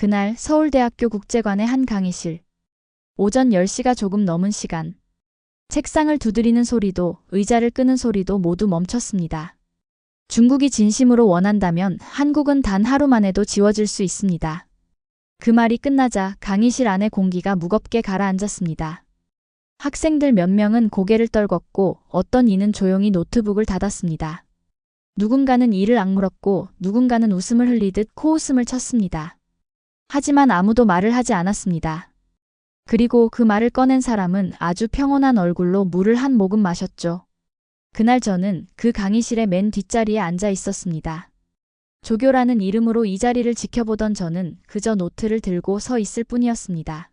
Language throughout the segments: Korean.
그날 서울대학교 국제관의 한 강의실. 오전 10시가 조금 넘은 시간. 책상을 두드리는 소리도 의자를 끄는 소리도 모두 멈췄습니다. 중국이 진심으로 원한다면 한국은 단 하루 만에도 지워질 수 있습니다. 그 말이 끝나자 강의실 안의 공기가 무겁게 가라앉았습니다. 학생들 몇 명은 고개를 떨궜고 어떤 이는 조용히 노트북을 닫았습니다. 누군가는 이를 악물었고 누군가는 웃음을 흘리듯 코웃음을 쳤습니다. 하지만 아무도 말을 하지 않았습니다. 그리고 그 말을 꺼낸 사람은 아주 평온한 얼굴로 물을 한 모금 마셨죠. 그날 저는 그 강의실의 맨 뒷자리에 앉아 있었습니다. 조교라는 이름으로 이 자리를 지켜보던 저는 그저 노트를 들고 서 있을 뿐이었습니다.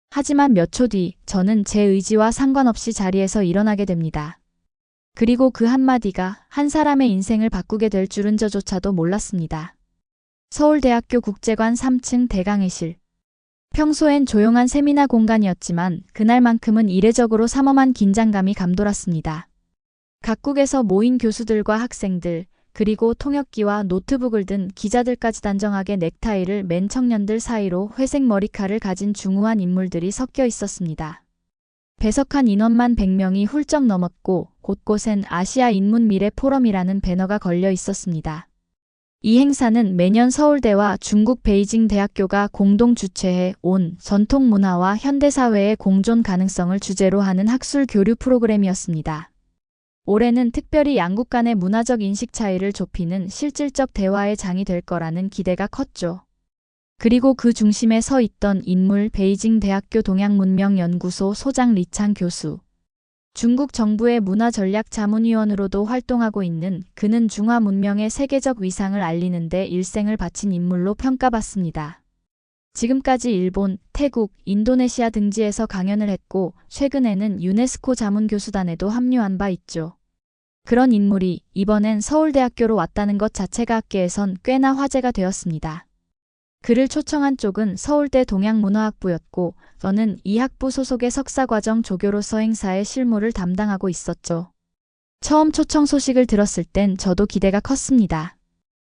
하지만 몇 초 뒤 저는 제 의지와 상관없이 자리에서 일어나게 됩니다. 그리고 그 한마디가 한 사람의 인생을 바꾸게 될 줄은 저조차도 몰랐습니다. 서울대학교 국제관 3층 대강의실. 평소엔 조용한 세미나 공간이었지만 그날만큼은 이례적으로 삼엄한 긴장감이 감돌았습니다. 각국에서 모인 교수들과 학생들, 그리고 통역기와 노트북을 든 기자들까지 단정하게 넥타이를 맨 청년들 사이로 회색 머리칼을 가진 중후한 인물들이 섞여 있었습니다. 배석한 인원만 100명이 훌쩍 넘었고 곳곳엔 아시아 인문 미래 포럼이라는 배너가 걸려 있었습니다. 이 행사는 매년 서울대와 중국 베이징 대학교가 공동 주최해 온 전통 문화와 현대사회의 공존 가능성을 주제로 하는 학술 교류 프로그램이었습니다. 올해는 특별히 양국 간의 문화적 인식 차이를 좁히는 실질적 대화의 장이 될 거라는 기대가 컸죠. 그리고 그 중심에 서 있던 인물 베이징 대학교 동양문명연구소 소장 리창 교수. 중국 정부의 문화전략자문위원으로도 활동하고 있는 그는 중화 문명의 세계적 위상을 알리는 데 일생을 바친 인물로 평가받습니다. 지금까지 일본, 태국, 인도네시아 등지에서 강연을 했고 최근에는 유네스코 자문교수단에도 합류한 바 있죠. 그런 인물이 이번엔 서울대학교로 왔다는 것 자체가 학계에선 꽤나 화제가 되었습니다. 그를 초청한 쪽은 서울대 동양문화학부였고 저는 이 학부 소속의 석사과정 조교로서 행사의 실무를 담당하고 있었죠. 처음 초청 소식을 들었을 땐 저도 기대가 컸습니다.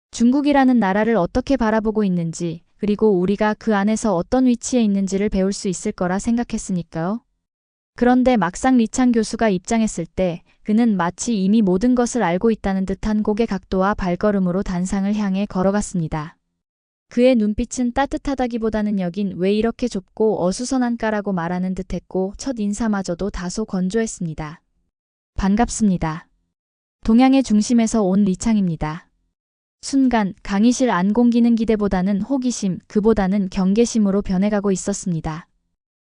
중국이라는 나라를 어떻게 바라보고 있는지 그리고 우리가 그 안에서 어떤 위치에 있는지를 배울 수 있을 거라 생각했으니까요. 그런데 막상 리창 교수가 입장했을 때 그는 마치 이미 모든 것을 알고 있다는 듯한 고개 각도와 발걸음으로 단상을 향해 걸어갔습니다. 그의 눈빛은 따뜻하다기보다는 여긴 왜 이렇게 좁고 어수선한가라고 말하는 듯했고 첫 인사마저도 다소 건조했습니다. 반갑습니다. 동양의 중심에서 온 리창입니다. 순간 강의실 안 공기는 기대보다는 호기심, 그보다는 경계심으로 변해가고 있었습니다.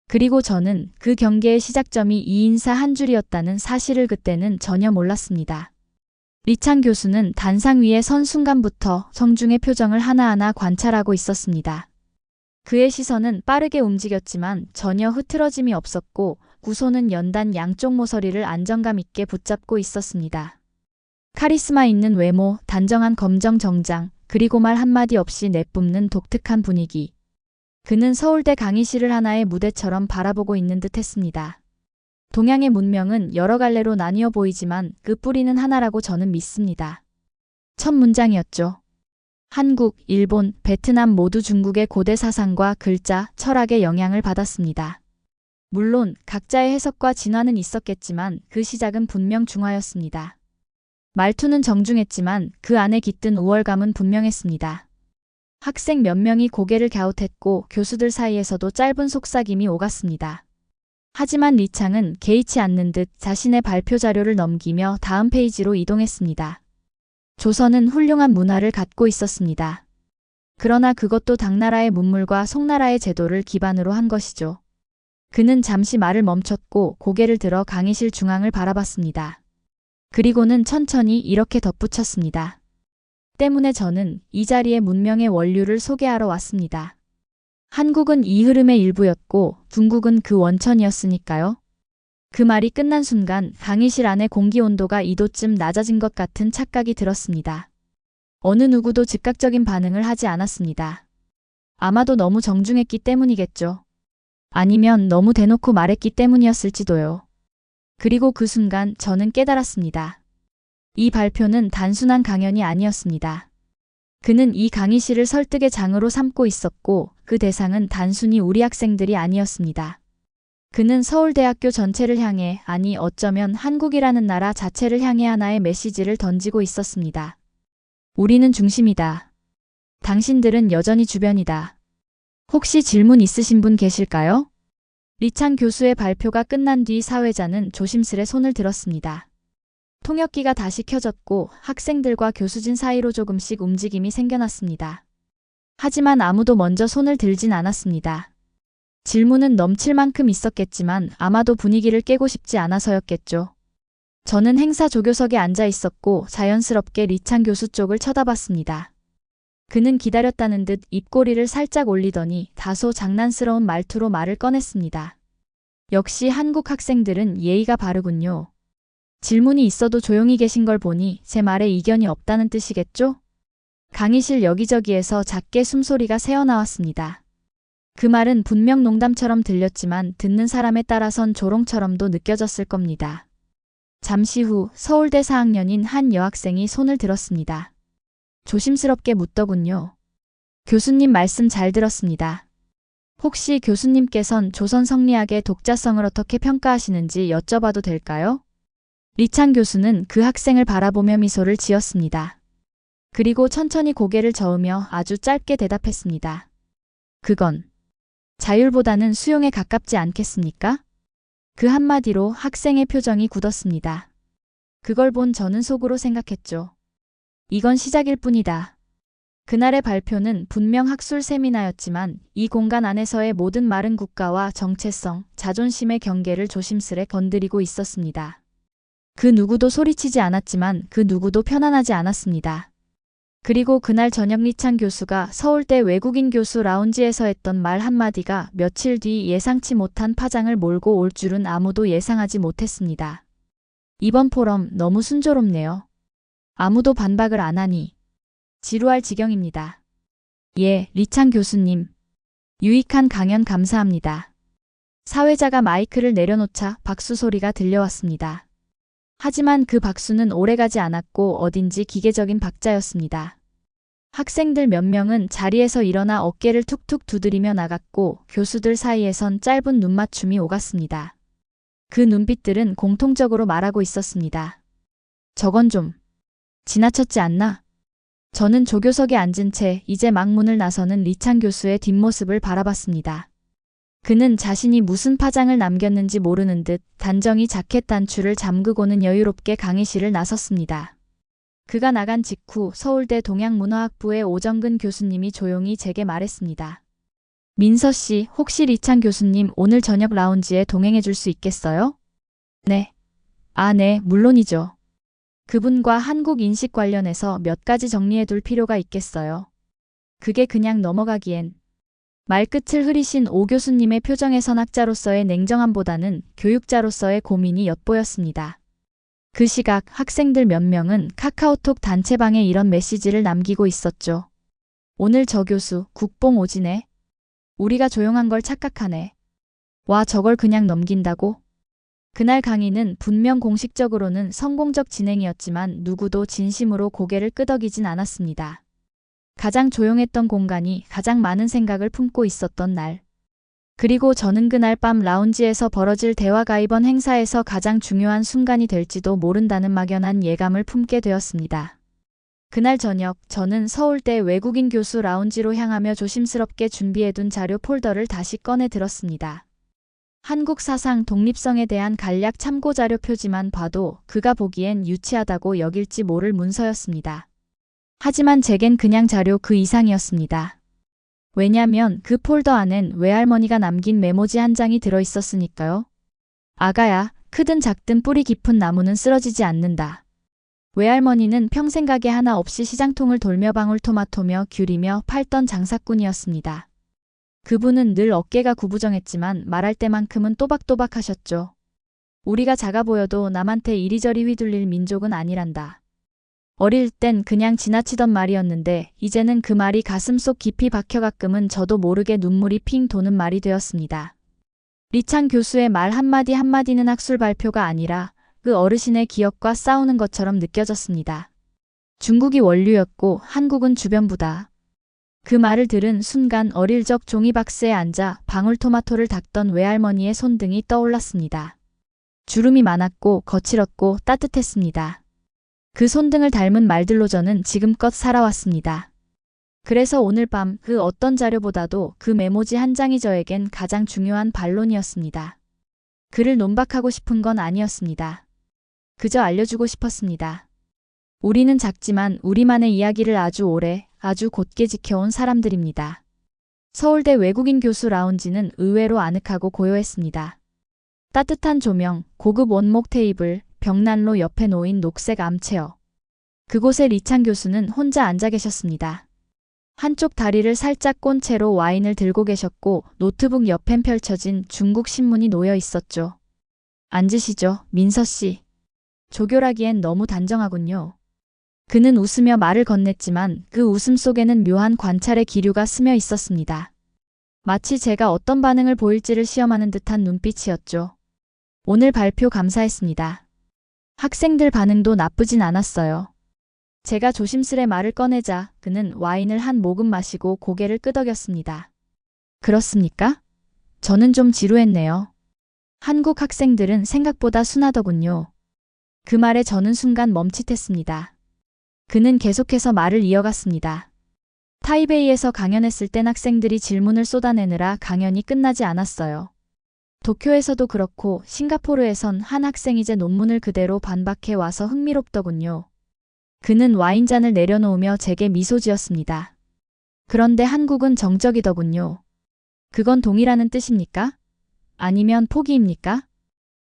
그리고 저는 그 경계의 시작점이 이 인사 한 줄이었다는 사실을 그때는 전혀 몰랐습니다. 리창 교수는 단상 위에 선 순간부터 성중의 표정을 하나하나 관찰하고 있었습니다. 그의 시선은 빠르게 움직였지만 전혀 흐트러짐이 없었고 두 손은 연단 양쪽 모서리를 안정감 있게 붙잡고 있었습니다. 카리스마 있는 외모, 단정한 검정 정장, 그리고 말 한마디 없이 내뿜는 독특한 분위기. 그는 서울대 강의실을 하나의 무대처럼 바라보고 있는 듯 했습니다. 동양의 문명은 여러 갈래로 나뉘어 보이지만 그 뿌리는 하나라고 저는 믿습니다. 첫 문장이었죠. 한국, 일본, 베트남 모두 중국의 고대 사상과 글자, 철학의 영향을 받았습니다. 물론 각자의 해석과 진화는 있었겠지만 그 시작은 분명 중화였습니다. 말투는 정중했지만 그 안에 깃든 우월감은 분명했습니다. 학생 몇 명이 고개를 갸웃했고 교수들 사이에서도 짧은 속삭임이 오갔습니다. 하지만 리창은 개의치 않는 듯 자신의 발표 자료를 넘기며 다음 페이지로 이동했습니다. 조선은 훌륭한 문화를 갖고 있었습니다. 그러나 그것도 당나라의 문물과 송나라의 제도를 기반으로 한 것이죠. 그는 잠시 말을 멈췄고 고개를 들어 강의실 중앙을 바라봤습니다. 그리고는 천천히 이렇게 덧붙였습니다. 때문에 저는 이 자리에 문명의 원류를 소개하러 왔습니다. 한국은 이 흐름의 일부였고 중국은 그 원천이었으니까요. 그 말이 끝난 순간 강의실 안의 공기 온도가 2도쯤 낮아진 것 같은 착각이 들었습니다. 어느 누구도 즉각적인 반응을 하지 않았습니다. 아마도 너무 정중했기 때문이겠죠. 아니면 너무 대놓고 말했기 때문이었을지도요. 그리고 그 순간 저는 깨달았습니다. 이 발표는 단순한 강연이 아니었습니다. 그는 이 강의실을 설득의 장으로 삼고 있었고 그 대상은 단순히 우리 학생들이 아니었습니다. 그는 서울대학교 전체를 향해, 아니 어쩌면 한국이라는 나라 자체를 향해 하나의 메시지를 던지고 있었습니다. 우리는 중심이다. 당신들은 여전히 주변이다. 혹시 질문 있으신 분 계실까요? 리창 교수의 발표가 끝난 뒤 사회자는 조심스레 손을 들었습니다. 통역기가 다시 켜졌고 학생들과 교수진 사이로 조금씩 움직임이 생겨났습니다. 하지만 아무도 먼저 손을 들진 않았습니다. 질문은 넘칠 만큼 있었겠지만 아마도 분위기를 깨고 싶지 않아서였겠죠. 저는 행사 조교석에 앉아 있었고 자연스럽게 리창 교수 쪽을 쳐다봤습니다. 그는 기다렸다는 듯 입꼬리를 살짝 올리더니 다소 장난스러운 말투로 말을 꺼냈습니다. 역시 한국 학생들은 예의가 바르군요. 질문이 있어도 조용히 계신 걸 보니 제 말에 이견이 없다는 뜻이겠죠? 강의실 여기저기에서 작게 숨소리가 새어나왔습니다. 그 말은 분명 농담처럼 들렸지만 듣는 사람에 따라선 조롱처럼도 느껴졌을 겁니다. 잠시 후 서울대 4학년인 한 여학생이 손을 들었습니다. 조심스럽게 묻더군요. 교수님 말씀 잘 들었습니다. 혹시 교수님께선 조선 성리학의 독자성을 어떻게 평가하시는지 여쭤봐도 될까요? 리창 교수는 그 학생을 바라보며 미소를 지었습니다. 그리고 천천히 고개를 저으며 아주 짧게 대답했습니다. 그건 자율보다는 수용에 가깝지 않겠습니까? 그 한마디로 학생의 표정이 굳었습니다. 그걸 본 저는 속으로 생각했죠. 이건 시작일 뿐이다. 그날의 발표는 분명 학술 세미나였지만 이 공간 안에서의 모든 말은 국가와 정체성, 자존심의 경계를 조심스레 건드리고 있었습니다. 그 누구도 소리치지 않았지만 그 누구도 편안하지 않았습니다. 그리고 그날 저녁 리창 교수가 서울대 외국인 교수 라운지에서 했던 말 한마디가 며칠 뒤 예상치 못한 파장을 몰고 올 줄은 아무도 예상하지 못했습니다. 이번 포럼 너무 순조롭네요. 아무도 반박을 안 하니 지루할 지경입니다. 예, 리창 교수님. 유익한 강연 감사합니다. 사회자가 마이크를 내려놓자 박수 소리가 들려왔습니다. 하지만 그 박수는 오래가지 않았고 어딘지 기계적인 박자였습니다. 학생들 몇 명은 자리에서 일어나 어깨를 툭툭 두드리며 나갔고 교수들 사이에선 짧은 눈맞춤이 오갔습니다. 그 눈빛들은 공통적으로 말하고 있었습니다. 저건 좀 지나쳤지 않나? 저는 조교석에 앉은 채 이제 막 문을 나서는 리창 교수의 뒷모습을 바라봤습니다. 그는 자신이 무슨 파장을 남겼는지 모르는 듯 단정히 자켓 단추를 잠그고는 여유롭게 강의실을 나섰습니다. 그가 나간 직후 서울대 동양문화학부의 오정근 교수님이 조용히 제게 말했습니다. 민서 씨, 혹시 리창 교수님 오늘 저녁 라운지에 동행해 줄 수 있겠어요? 네. 아, 네, 물론이죠. 그분과 한국 인식 관련해서 몇 가지 정리해 둘 필요가 있겠어요. 그게 그냥 넘어가기엔. 말끝을 흐리신 오 교수님의 표정에선 학자로서의 냉정함보다는 교육자로서의 고민이 엿보였습니다. 그 시각 학생들 몇 명은 카카오톡 단체방에 이런 메시지를 남기고 있었죠. 오늘 저 교수 국뽕 오지네. 우리가 조용한 걸 착각하네. 와, 저걸 그냥 넘긴다고? 그날 강의는 분명 공식적으로는 성공적 진행이었지만 누구도 진심으로 고개를 끄덕이진 않았습니다. 가장 조용했던 공간이 가장 많은 생각을 품고 있었던 날. 그리고 저는 그날 밤 라운지에서 벌어질 대화가 이번 행사에서 가장 중요한 순간이 될지도 모른다는 막연한 예감을 품게 되었습니다. 그날 저녁 저는 서울대 외국인 교수 라운지로 향하며 조심스럽게 준비해둔 자료 폴더를 다시 꺼내 들었습니다. 한국 사상 독립성에 대한 간략 참고자료 표지만 봐도 그가 보기엔 유치하다고 여길지 모를 문서였습니다. 하지만 제겐 그냥 자료 그 이상이었습니다. 왜냐면 그 폴더 안엔 외할머니가 남긴 메모지 한 장이 들어있었으니까요. 아가야, 크든 작든 뿌리 깊은 나무는 쓰러지지 않는다. 외할머니는 평생 가게 하나 없이 시장통을 돌며 방울토마토며 귤이며 팔던 장사꾼이었습니다. 그분은 늘 어깨가 구부정했지만 말할 때만큼은 또박또박 하셨죠. 우리가 작아 보여도 남한테 이리저리 휘둘릴 민족은 아니란다. 어릴 땐 그냥 지나치던 말이었는데 이제는 그 말이 가슴속 깊이 박혀 가끔은 저도 모르게 눈물이 핑 도는 말이 되었습니다. 리창 교수의 말 한마디 한마디는 학술 발표가 아니라 그 어르신의 기억과 싸우는 것처럼 느껴졌습니다. 중국이 원류였고 한국은 주변부다. 그 말을 들은 순간 어릴 적 종이박스에 앉아 방울토마토를 닦던 외할머니의 손등이 떠올랐습니다. 주름이 많았고 거칠었고 따뜻했습니다. 그 손등을 닮은 말들로 저는 지금껏 살아왔습니다. 그래서 오늘 밤 그 어떤 자료보다도 그 메모지 한 장이 저에겐 가장 중요한 반론이었습니다. 그를 논박하고 싶은 건 아니었습니다. 그저 알려주고 싶었습니다. 우리는 작지만 우리만의 이야기를 아주 오래, 아주 곧게 지켜온 사람들입니다. 서울대 외국인 교수 라운지는 의외로 아늑하고 고요했습니다. 따뜻한 조명, 고급 원목 테이블, 벽난로 옆에 놓인 녹색 암체어. 그곳에 리창 교수는 혼자 앉아 계셨습니다. 한쪽 다리를 살짝 꼰 채로 와인을 들고 계셨고 노트북 옆엔 펼쳐진 중국 신문이 놓여 있었죠. 앉으시죠, 민서 씨. 조교라기엔 너무 단정하군요. 그는 웃으며 말을 건넸지만 그 웃음 속에는 묘한 관찰의 기류가 스며 있었습니다. 마치 제가 어떤 반응을 보일지를 시험하는 듯한 눈빛이었죠. 오늘 발표 감사했습니다. 학생들 반응도 나쁘진 않았어요. 제가 조심스레 말을 꺼내자 그는 와인을 한 모금 마시고 고개를 끄덕였습니다. 그렇습니까? 저는 좀 지루했네요. 한국 학생들은 생각보다 순하더군요. 그 말에 저는 순간 멈칫했습니다. 그는 계속해서 말을 이어갔습니다. 타이베이에서 강연했을 땐 학생들이 질문을 쏟아내느라 강연이 끝나지 않았어요. 도쿄에서도 그렇고 싱가포르에선 한 학생이 제 논문을 그대로 반박해 와서 흥미롭더군요. 그는 와인잔을 내려놓으며 제게 미소 지었습니다. 그런데 한국은 정적이더군요. 그건 동의라는 뜻입니까? 아니면 포기입니까?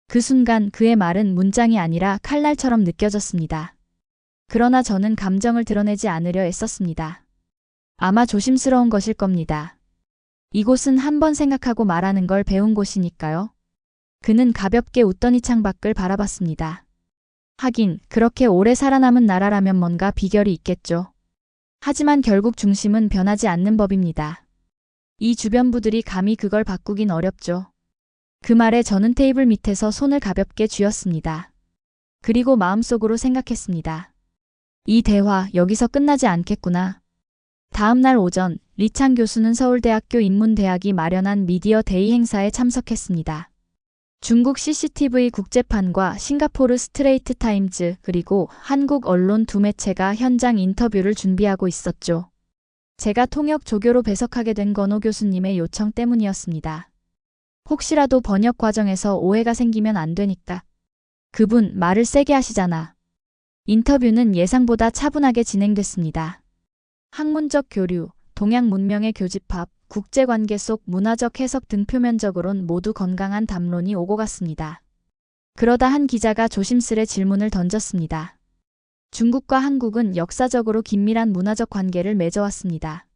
그 순간 그의 말은 문장이 아니라 칼날처럼 느껴졌습니다. 그러나 저는 감정을 드러내지 않으려 애썼습니다. 아마 조심스러운 것일 겁니다. 이곳은 한번 생각하고 말하는 걸 배운 곳이니까요. 그는 가볍게 웃더니 창밖을 바라봤습니다. 하긴 그렇게 오래 살아남은 나라라면 뭔가 비결이 있겠죠. 하지만 결국 중심은 변하지 않는 법입니다. 이 주변부들이 감히 그걸 바꾸긴 어렵죠. 그 말에 저는 테이블 밑에서 손을 가볍게 쥐었습니다. 그리고 마음속으로 생각했습니다. 이 대화 여기서 끝나지 않겠구나. 다음 날 오전 리창 교수는 서울대학교 인문대학이 마련한 미디어 데이 행사에 참석했습니다. 중국 CCTV 국제판과 싱가포르 스트레이트 타임즈 그리고 한국 언론 두 매체가 현장 인터뷰를 준비하고 있었죠. 제가 통역 조교로 배석하게 된 건호 교수님의 요청 때문이었습니다. 혹시라도 번역 과정에서 오해가 생기면 안 되니까. 그분 말을 세게 하시잖아. 인터뷰는 예상보다 차분하게 진행됐습니다. 학문적 교류, 동양 문명의 교집합, 국제관계 속 문화적 해석 등 표면적으론 모두 건강한 담론이 오고 갔습니다. 그러다 한 기자가 조심스레 질문을 던졌습니다. 중국과 한국은 역사적으로 긴밀한 문화적 관계를 맺어왔습니다.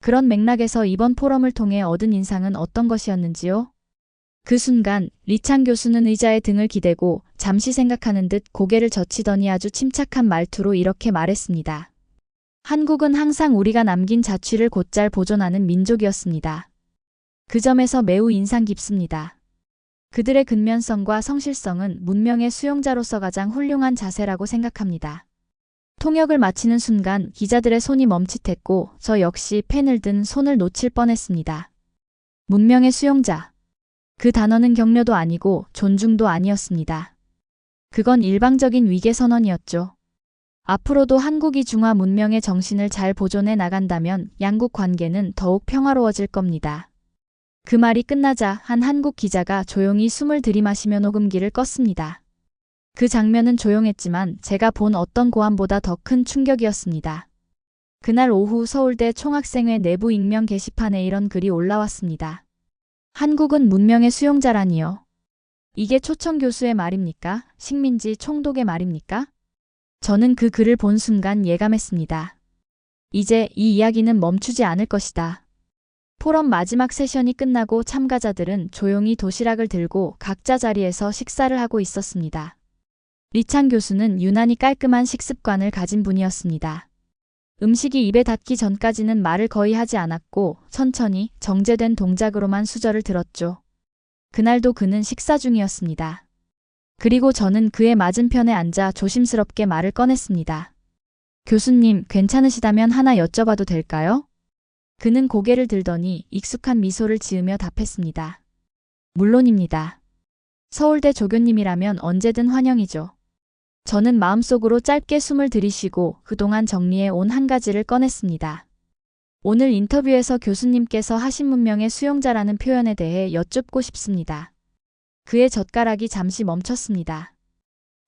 그런 맥락에서 이번 포럼을 통해 얻은 인상은 어떤 것이었는지요? 그 순간 리창 교수는 의자에 등을 기대고 잠시 생각하는 듯 고개를 젖히더니 아주 침착한 말투로 이렇게 말했습니다. 한국은 항상 우리가 남긴 자취를 곧잘 보존하는 민족이었습니다. 그 점에서 매우 인상 깊습니다. 그들의 근면성과 성실성은 문명의 수용자로서 가장 훌륭한 자세라고 생각합니다. 통역을 마치는 순간 기자들의 손이 멈칫했고 저 역시 펜을 든 손을 놓칠 뻔했습니다. 문명의 수용자. 그 단어는 격려도 아니고 존중도 아니었습니다. 그건 일방적인 위계 선언이었죠. 앞으로도 한국이 중화 문명의 정신을 잘 보존해 나간다면 양국 관계는 더욱 평화로워질 겁니다. 그 말이 끝나자 한 한국 기자가 조용히 숨을 들이마시며 녹음기를 껐습니다. 그 장면은 조용했지만 제가 본 어떤 고함보다 더 큰 충격이었습니다. 그날 오후 서울대 총학생회 내부 익명 게시판에 이런 글이 올라왔습니다. 한국은 문명의 수용자라니요. 이게 초청 교수의 말입니까? 식민지 총독의 말입니까? 저는 그 글을 본 순간 예감했습니다. 이제 이 이야기는 멈추지 않을 것이다. 포럼 마지막 세션이 끝나고 참가자들은 조용히 도시락을 들고 각자 자리에서 식사를 하고 있었습니다. 리창 교수는 유난히 깔끔한 식습관을 가진 분이었습니다. 음식이 입에 닿기 전까지는 말을 거의 하지 않았고 천천히 정제된 동작으로만 수저를 들었죠. 그날도 그는 식사 중이었습니다. 그리고 저는 그의 맞은편에 앉아 조심스럽게 말을 꺼냈습니다. 교수님, 괜찮으시다면 하나 여쭤봐도 될까요? 그는 고개를 들더니 익숙한 미소를 지으며 답했습니다. 물론입니다. 서울대 조교님이라면 언제든 환영이죠. 저는 마음속으로 짧게 숨을 들이쉬고 그동안 정리해 온 한 가지를 꺼냈습니다. 오늘 인터뷰에서 교수님께서 하신 문명의 수용자라는 표현에 대해 여쭙고 싶습니다. 그의 젓가락이 잠시 멈췄습니다.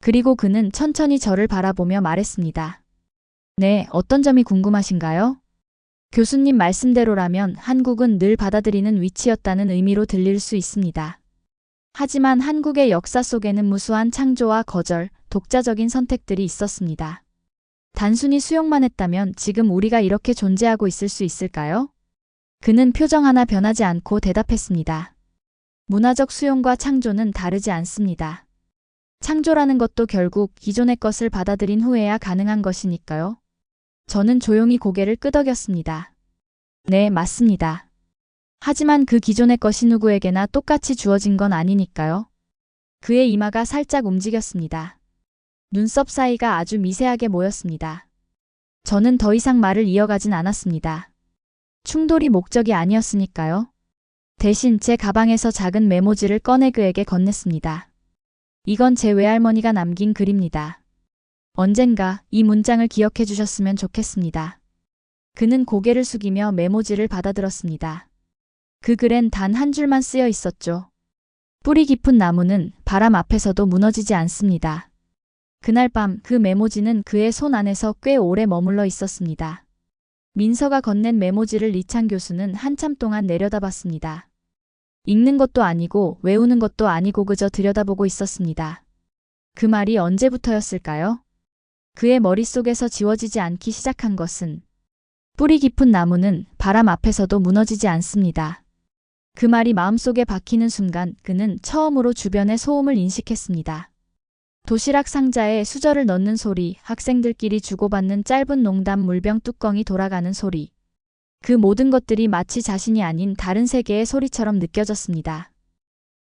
그리고 그는 천천히 저를 바라보며 말했습니다. 네, 어떤 점이 궁금하신가요? 교수님 말씀대로라면 한국은 늘 받아들이는 위치였다는 의미로 들릴 수 있습니다. 하지만 한국의 역사 속에는 무수한 창조와 거절, 독자적인 선택들이 있었습니다. 단순히 수용만 했다면 지금 우리가 이렇게 존재하고 있을 수 있을까요? 그는 표정 하나 변하지 않고 대답했습니다. 문화적 수용과 창조는 다르지 않습니다. 창조라는 것도 결국 기존의 것을 받아들인 후에야 가능한 것이니까요. 저는 조용히 고개를 끄덕였습니다. 네, 맞습니다. 하지만 그 기존의 것이 누구에게나 똑같이 주어진 건 아니니까요. 그의 이마가 살짝 움직였습니다. 눈썹 사이가 아주 미세하게 모였습니다. 저는 더 이상 말을 이어가진 않았습니다. 충돌이 목적이 아니었으니까요. 대신 제 가방에서 작은 메모지를 꺼내 그에게 건넸습니다. 이건 제 외할머니가 남긴 글입니다. 언젠가 이 문장을 기억해 주셨으면 좋겠습니다. 그는 고개를 숙이며 메모지를 받아들었습니다. 그 글엔 단 한 줄만 쓰여 있었죠. 뿌리 깊은 나무는 바람 앞에서도 무너지지 않습니다. 그날 밤 그 메모지는 그의 손 안에서 꽤 오래 머물러 있었습니다. 민서가 건넨 메모지를 이창 교수는 한참 동안 내려다봤습니다. 읽는 것도 아니고 외우는 것도 아니고 그저 들여다보고 있었습니다. 그 말이 언제부터였을까요? 그의 머릿속에서 지워지지 않기 시작한 것은 뿌리 깊은 나무는 바람 앞에서도 무너지지 않습니다. 그 말이 마음속에 박히는 순간 그는 처음으로 주변의 소음을 인식했습니다. 도시락 상자에 수저를 넣는 소리, 학생들끼리 주고받는 짧은 농담, 물병 뚜껑이 돌아가는 소리. 그 모든 것들이 마치 자신이 아닌 다른 세계의 소리처럼 느껴졌습니다.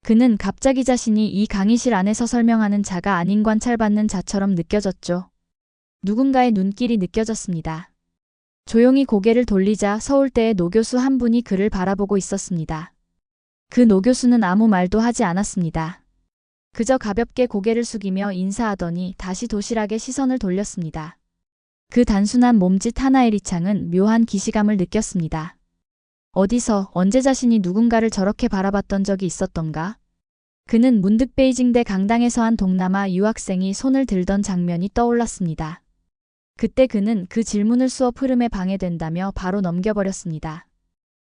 그는 갑자기 자신이 이 강의실 안에서 설명하는 자가 아닌 관찰받는 자처럼 느껴졌죠. 누군가의 눈길이 느껴졌습니다. 조용히 고개를 돌리자 서울대의 노교수 한 분이 그를 바라보고 있었습니다. 그 노교수는 아무 말도 하지 않았습니다. 그저 가볍게 고개를 숙이며 인사하더니 다시 도시락에 시선을 돌렸습니다. 그 단순한 몸짓 하나의 리창은 묘한 기시감을 느꼈습니다. 어디서 언제 자신이 누군가를 저렇게 바라봤던 적이 있었던가? 그는 문득 베이징대 강당에서 한 동남아 유학생이 손을 들던 장면이 떠올랐습니다. 그때 그는 그 질문을 수업 흐름에 방해된다며 바로 넘겨버렸습니다.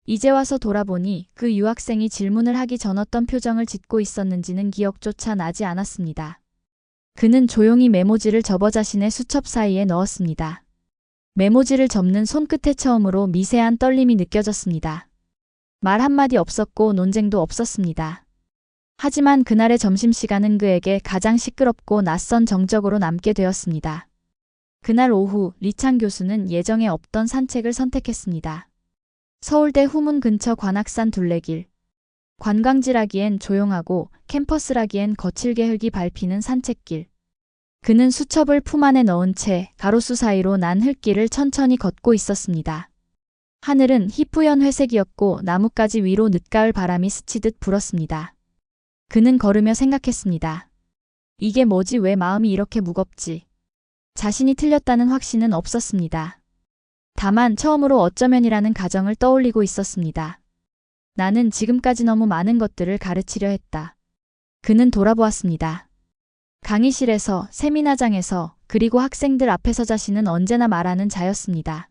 이제 와서 돌아보니 그 유학생이 질문을 하기 전 어떤 표정을 짓고 있었는지는 기억조차 나지 않았습니다. 그는 조용히 메모지를 접어 자신의 수첩 사이에 넣었습니다. 메모지를 접는 손끝에 처음으로 미세한 떨림이 느껴졌습니다. 말 한마디 없었고 논쟁도 없었습니다. 하지만 그날의 점심시간은 그에게 가장 시끄럽고 낯선 정적으로 남게 되었습니다. 그날 오후 리창 교수는 예정에 없던 산책을 선택했습니다. 서울대 후문 근처 관악산 둘레길. 관광지라기엔 조용하고 캠퍼스라기엔 거칠게 흙이 밟히는 산책길. 그는 수첩을 품 안에 넣은 채 가로수 사이로 난 흙길을 천천히 걷고 있었습니다. 하늘은 희뿌연 회색이었고 나뭇가지 위로 늦가을 바람이 스치듯 불었습니다. 그는 걸으며 생각했습니다. 이게 뭐지? 왜 마음이 이렇게 무겁지? 자신이 틀렸다는 확신은 없었습니다. 다만 처음으로 어쩌면이라는 가정을 떠올리고 있었습니다. 나는 지금까지 너무 많은 것들을 가르치려 했다. 그는 돌아보았습니다. 강의실에서, 세미나장에서, 그리고 학생들 앞에서 자신은 언제나 말하는 자였습니다.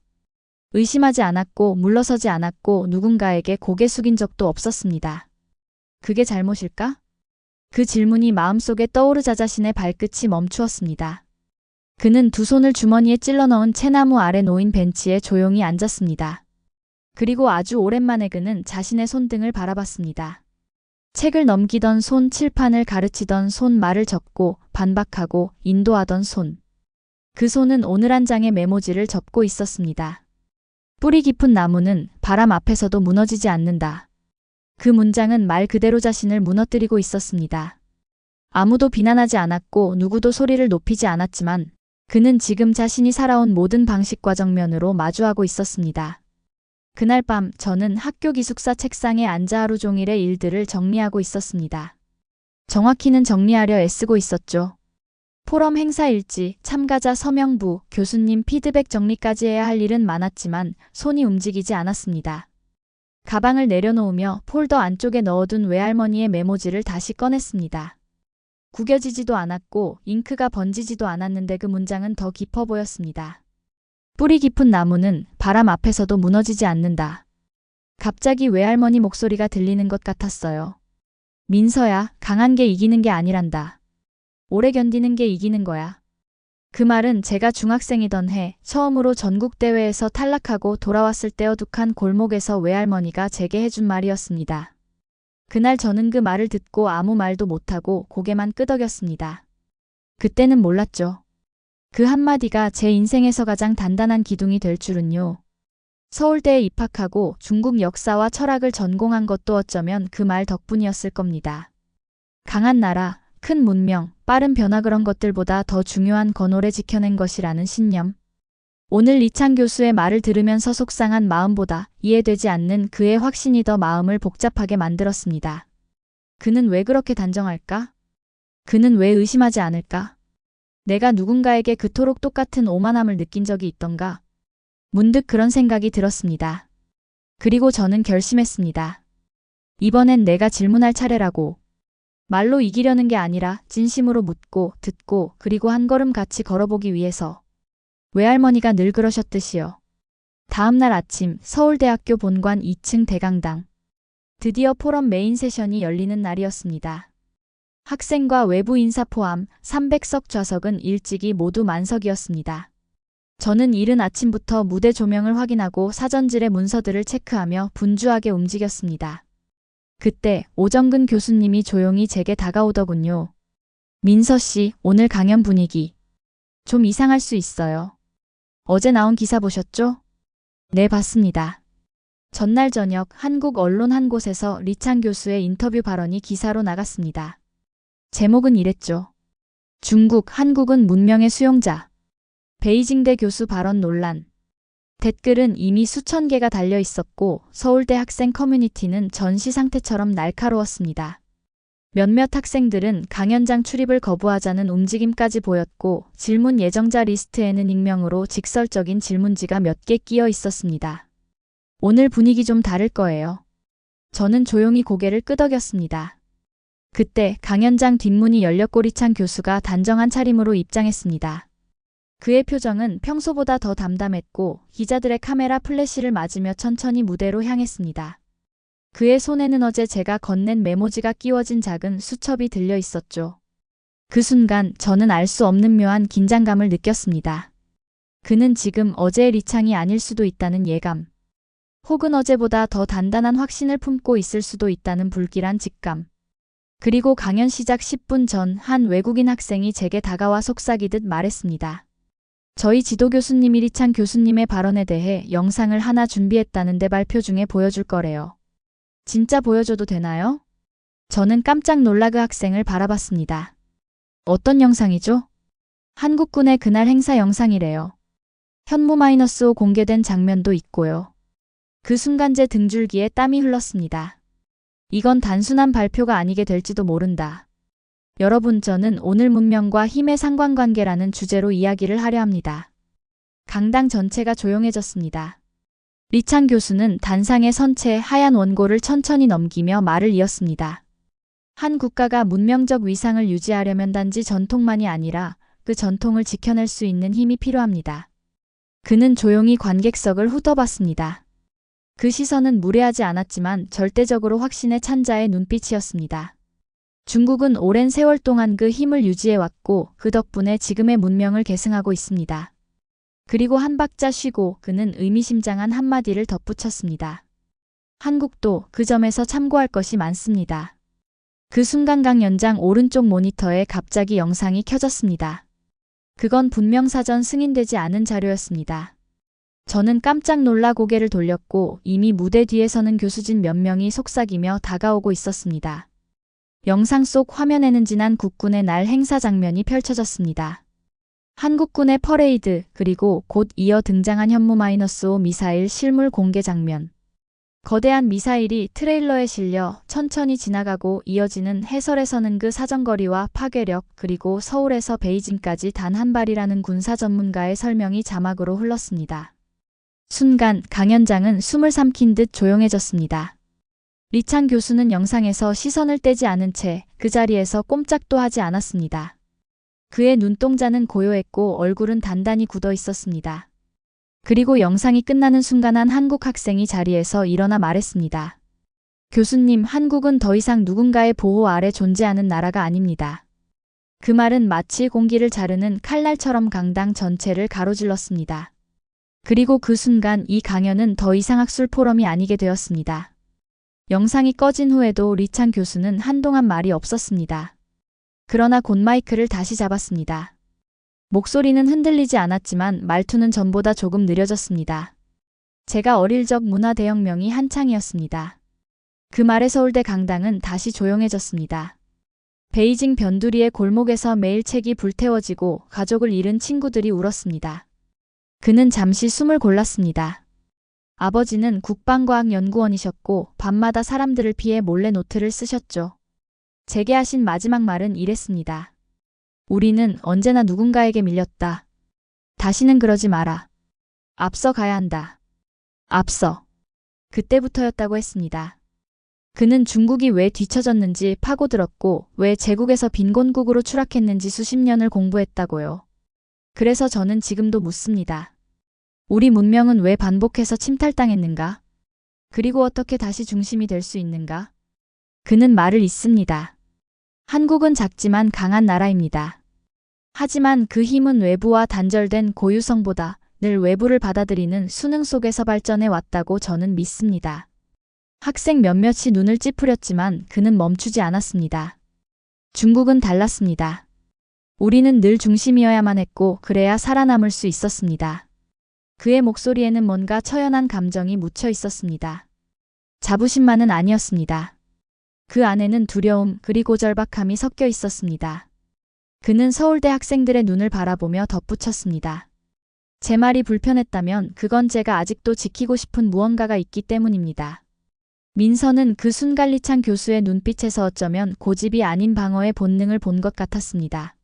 의심하지 않았고 물러서지 않았고 누군가에게 고개 숙인 적도 없었습니다. 그게 잘못일까? 그 질문이 마음속에 떠오르자 자신의 발끝이 멈추었습니다. 그는 두 손을 주머니에 찔러 넣은 채나무 아래 놓인 벤치에 조용히 앉았습니다. 그리고 아주 오랜만에 그는 자신의 손등을 바라봤습니다. 책을 넘기던 손, 칠판을 가르치던 손, 말을 적고 반박하고 인도하던 손. 그 손은 오늘 한 장의 메모지를 접고 있었습니다. 뿌리 깊은 나무는 바람 앞에서도 무너지지 않는다. 그 문장은 말 그대로 자신을 무너뜨리고 있었습니다. 아무도 비난하지 않았고 누구도 소리를 높이지 않았지만 그는 지금 자신이 살아온 모든 방식과 정면으로 마주하고 있었습니다. 그날 밤 저는 학교 기숙사 책상에 앉아 하루 종일의 일들을 정리하고 있었습니다. 정확히는 정리하려 애쓰고 있었죠. 포럼 행사 일지, 참가자 서명부, 교수님 피드백 정리까지 해야 할 일은 많았지만 손이 움직이지 않았습니다. 가방을 내려놓으며 폴더 안쪽에 넣어둔 외할머니의 메모지를 다시 꺼냈습니다. 구겨지지도 않았고 잉크가 번지지도 않았는데 그 문장은 더 깊어 보였습니다. 뿌리 깊은 나무는 바람 앞에서도 무너지지 않는다. 갑자기 외할머니 목소리가 들리는 것 같았어요. 민서야, 강한 게 이기는 게 아니란다. 오래 견디는 게 이기는 거야. 그 말은 제가 중학생이던 해 처음으로 전국대회에서 탈락하고 돌아왔을 때 어둑한 골목에서 외할머니가 제게 해준 말이었습니다. 그날 저는 그 말을 듣고 아무 말도 못하고 고개만 끄덕였습니다. 그때는 몰랐죠. 그 한마디가 제 인생에서 가장 단단한 기둥이 될 줄은요. 서울대에 입학하고 중국 역사와 철학을 전공한 것도 어쩌면 그 말 덕분이었을 겁니다. 강한 나라, 큰 문명, 빠른 변화 그런 것들보다 더 중요한 건 오래 지켜낸 것이라는 신념. 오늘 이창 교수의 말을 들으면서 속상한 마음보다 이해되지 않는 그의 확신이 더 마음을 복잡하게 만들었습니다. 그는 왜 그렇게 단정할까? 그는 왜 의심하지 않을까? 내가 누군가에게 그토록 똑같은 오만함을 느낀 적이 있던가? 문득 그런 생각이 들었습니다. 그리고 저는 결심했습니다. 이번엔 내가 질문할 차례라고. 말로 이기려는 게 아니라 진심으로 묻고 듣고 그리고 한 걸음 같이 걸어보기 위해서. 외할머니가 늘 그러셨듯이요. 다음 날 아침 서울대학교 본관 2층 대강당. 드디어 포럼 메인 세션이 열리는 날이었습니다. 학생과 외부 인사 포함 300석 좌석은 일찍이 모두 만석이었습니다. 저는 이른 아침부터 무대 조명을 확인하고 사전질의 문서들을 체크하며 분주하게 움직였습니다. 그때 오정근 교수님이 조용히 제게 다가오더군요. 민서 씨, 오늘 강연 분위기 좀 이상할 수 있어요. 어제 나온 기사 보셨죠? 네, 봤습니다. 전날 저녁 한국 언론 한 곳에서 리창 교수의 인터뷰 발언이 기사로 나갔습니다. 제목은 이랬죠. 중국, 한국은 문명의 수용자. 베이징대 교수 발언 논란. 댓글은 이미 수천 개가 달려 있었고 서울대 학생 커뮤니티는 전시 상태처럼 날카로웠습니다. 몇몇 학생들은 강연장 출입을 거부하자는 움직임까지 보였고 질문 예정자 리스트에는 익명으로 직설적인 질문지가 몇 개 끼어 있었습니다. 오늘 분위기 좀 다를 거예요. 저는 조용히 고개를 끄덕였습니다. 그때 강연장 뒷문이 열렸고 리창 교수가 단정한 차림으로 입장했습니다. 그의 표정은 평소보다 더 담담했고 기자들의 카메라 플래시를 맞으며 천천히 무대로 향했습니다. 그의 손에는 어제 제가 건넨 메모지가 끼워진 작은 수첩이 들려 있었죠. 그 순간 저는 알 수 없는 묘한 긴장감을 느꼈습니다. 그는 지금 어제의 리창이 아닐 수도 있다는 예감. 혹은 어제보다 더 단단한 확신을 품고 있을 수도 있다는 불길한 직감. 그리고 강연 시작 10분 전 한 외국인 학생이 제게 다가와 속삭이듯 말했습니다. 저희 지도 교수님이 리창 교수님의 발언에 대해 영상을 하나 준비했다는데 발표 중에 보여줄 거래요. 진짜 보여줘도 되나요? 저는 깜짝 놀라 그 학생을 바라봤습니다. 어떤 영상이죠? 한국군의 그날 행사 영상이래요. 현무-5 공개된 장면도 있고요. 그 순간 제 등줄기에 땀이 흘렀습니다. 이건 단순한 발표가 아니게 될지도 모른다. 여러분, 저는 오늘 문명과 힘의 상관관계라는 주제로 이야기를 하려 합니다. 강당 전체가 조용해졌습니다. 리창 교수는 단상의 선체 하얀 원고를 천천히 넘기며 말을 이었습니다. 한 국가가 문명적 위상을 유지하려면 단지 전통만이 아니라 그 전통을 지켜낼 수 있는 힘이 필요합니다. 그는 조용히 관객석을 훑어봤습니다. 그 시선은 무례하지 않았지만 절대적으로 확신에 찬 자의 눈빛이었습니다. 중국은 오랜 세월 동안 그 힘을 유지해왔고 그 덕분에 지금의 문명을 계승하고 있습니다. 그리고 한 박자 쉬고 그는 의미심장한 한마디를 덧붙였습니다. 한국도 그 점에서 참고할 것이 많습니다. 그 순간 강연장 오른쪽 모니터에 갑자기 영상이 켜졌습니다. 그건 분명 사전 승인되지 않은 자료였습니다. 저는 깜짝 놀라 고개를 돌렸고 이미 무대 뒤에 서는 교수진 몇 명이 속삭이며 다가오고 있었습니다. 영상 속 화면에는 지난 국군의 날 행사 장면이 펼쳐졌습니다. 한국군의 퍼레이드, 그리고 곧 이어 등장한 현무-5 미사일 실물 공개 장면. 거대한 미사일이 트레일러에 실려 천천히 지나가고 이어지는 해설에서는 그 사정거리와 파괴력, 그리고 서울에서 베이징까지 단 한 발이라는 군사 전문가의 설명이 자막으로 흘렀습니다. 순간 강연장은 숨을 삼킨 듯 조용해졌습니다. 리창 교수는 영상에서 시선을 떼지 않은 채 그 자리에서 꼼짝도 하지 않았습니다. 그의 눈동자는 고요했고 얼굴은 단단히 굳어 있었습니다. 그리고 영상이 끝나는 순간 한 한국 학생이 자리에서 일어나 말했습니다. 교수님, 한국은 더 이상 누군가의 보호 아래 존재하는 나라가 아닙니다. 그 말은 마치 공기를 자르는 칼날처럼 강당 전체를 가로질렀습니다. 그리고 그 순간 이 강연은 더 이상 학술 포럼이 아니게 되었습니다. 영상이 꺼진 후에도 리창 교수는 한동안 말이 없었습니다. 그러나 곧 마이크를 다시 잡았습니다. 목소리는 흔들리지 않았지만 말투는 전보다 조금 느려졌습니다. 제가 어릴 적 문화대혁명이 한창이었습니다. 그 말에 서울대 강당은 다시 조용해졌습니다. 베이징 변두리의 골목에서 매일 책이 불태워지고 가족을 잃은 친구들이 울었습니다. 그는 잠시 숨을 골랐습니다. 아버지는 국방과학연구원이셨고 밤마다 사람들을 피해 몰래 노트를 쓰셨죠. 제게 하신 마지막 말은 이랬습니다. 우리는 언제나 누군가에게 밀렸다. 다시는 그러지 마라. 앞서 가야 한다. 앞서. 그때부터였다고 했습니다. 그는 중국이 왜 뒤처졌는지 파고들었고 왜 제국에서 빈곤국으로 추락했는지 수십 년을 공부했다고요. 그래서 저는 지금도 묻습니다. 우리 문명은 왜 반복해서 침탈당했는가? 그리고 어떻게 다시 중심이 될 수 있는가? 그는 말을 잇습니다. 한국은 작지만 강한 나라입니다. 하지만 그 힘은 외부와 단절된 고유성보다 늘 외부를 받아들이는 수능 속에서 발전해 왔다고 저는 믿습니다. 학생 몇몇이 눈을 찌푸렸지만 그는 멈추지 않았습니다. 중국은 달랐습니다. 우리는 늘 중심이어야만 했고 그래야 살아남을 수 있었습니다. 그의 목소리에는 뭔가 처연한 감정이 묻혀 있었습니다. 자부심만은 아니었습니다. 그 안에는 두려움 그리고 절박함이 섞여 있었습니다. 그는 서울대 학생들의 눈을 바라보며 덧붙였습니다. 제 말이 불편했다면 그건 제가 아직도 지키고 싶은 무언가가 있기 때문입니다. 민서는 그 순간 리창 교수의 눈빛에서 어쩌면 고집이 아닌 방어의 본능을 본 것 같았습니다.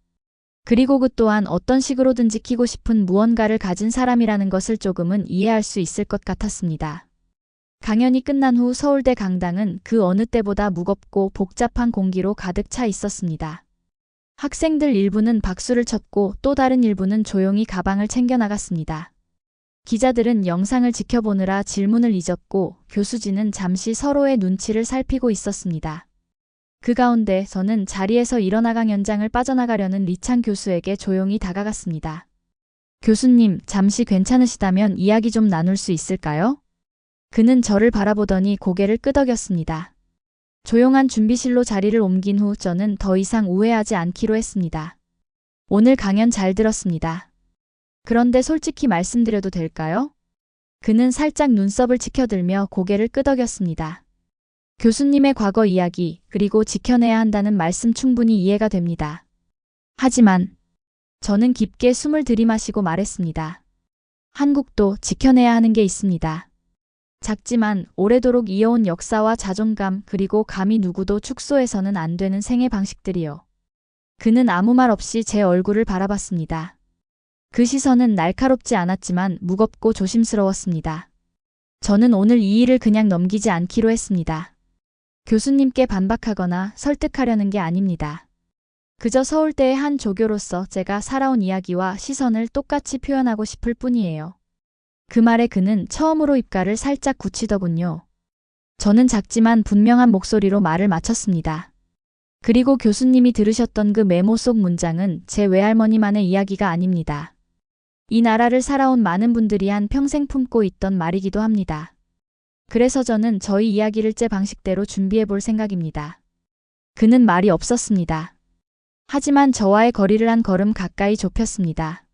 그리고 그 또한 어떤 식으로든 지키고 싶은 무언가를 가진 사람이라는 것을 조금은 이해할 수 있을 것 같았습니다. 강연이 끝난 후 서울대 강당은 그 어느 때보다 무겁고 복잡한 공기로 가득 차 있었습니다. 학생들 일부는 박수를 쳤고 또 다른 일부는 조용히 가방을 챙겨 나갔습니다. 기자들은 영상을 지켜보느라 질문을 잊었고 교수진은 잠시 서로의 눈치를 살피고 있었습니다. 그 가운데 저는 자리에서 일어나 강연장을 빠져나가려는 리창 교수에게 조용히 다가갔습니다. 교수님, 잠시 괜찮으시다면 이야기 좀 나눌 수 있을까요? 그는 저를 바라보더니 고개를 끄덕였습니다. 조용한 준비실로 자리를 옮긴 후 저는 더 이상 우회하지 않기로 했습니다. 오늘 강연 잘 들었습니다. 그런데 솔직히 말씀드려도 될까요? 그는 살짝 눈썹을 치켜들며 고개를 끄덕였습니다. 교수님의 과거 이야기, 그리고 지켜내야 한다는 말씀 충분히 이해가 됩니다. 하지만 저는 깊게 숨을 들이마시고 말했습니다. 한국도 지켜내야 하는 게 있습니다. 작지만 오래도록 이어온 역사와 자존감 그리고 감히 누구도 축소해서는 안 되는 생애 방식들이요. 그는 아무 말 없이 제 얼굴을 바라봤습니다. 그 시선은 날카롭지 않았지만 무겁고 조심스러웠습니다. 저는 오늘 이 일을 그냥 넘기지 않기로 했습니다. 교수님께 반박하거나 설득하려는 게 아닙니다. 그저 서울대의 한 조교로서 제가 살아온 이야기와 시선을 똑같이 표현하고 싶을 뿐이에요. 그 말에 그는 처음으로 입가를 살짝 굳히더군요. 저는 작지만 분명한 목소리로 말을 마쳤습니다. 그리고 교수님이 들으셨던 그 메모 속 문장은 제 외할머니만의 이야기가 아닙니다. 이 나라를 살아온 많은 분들이 한 평생 품고 있던 말이기도 합니다. 그래서 저는 저희 이야기를 제 방식대로 준비해 볼 생각입니다. 그는 말이 없었습니다. 하지만 저와의 거리를 한 걸음 가까이 좁혔습니다.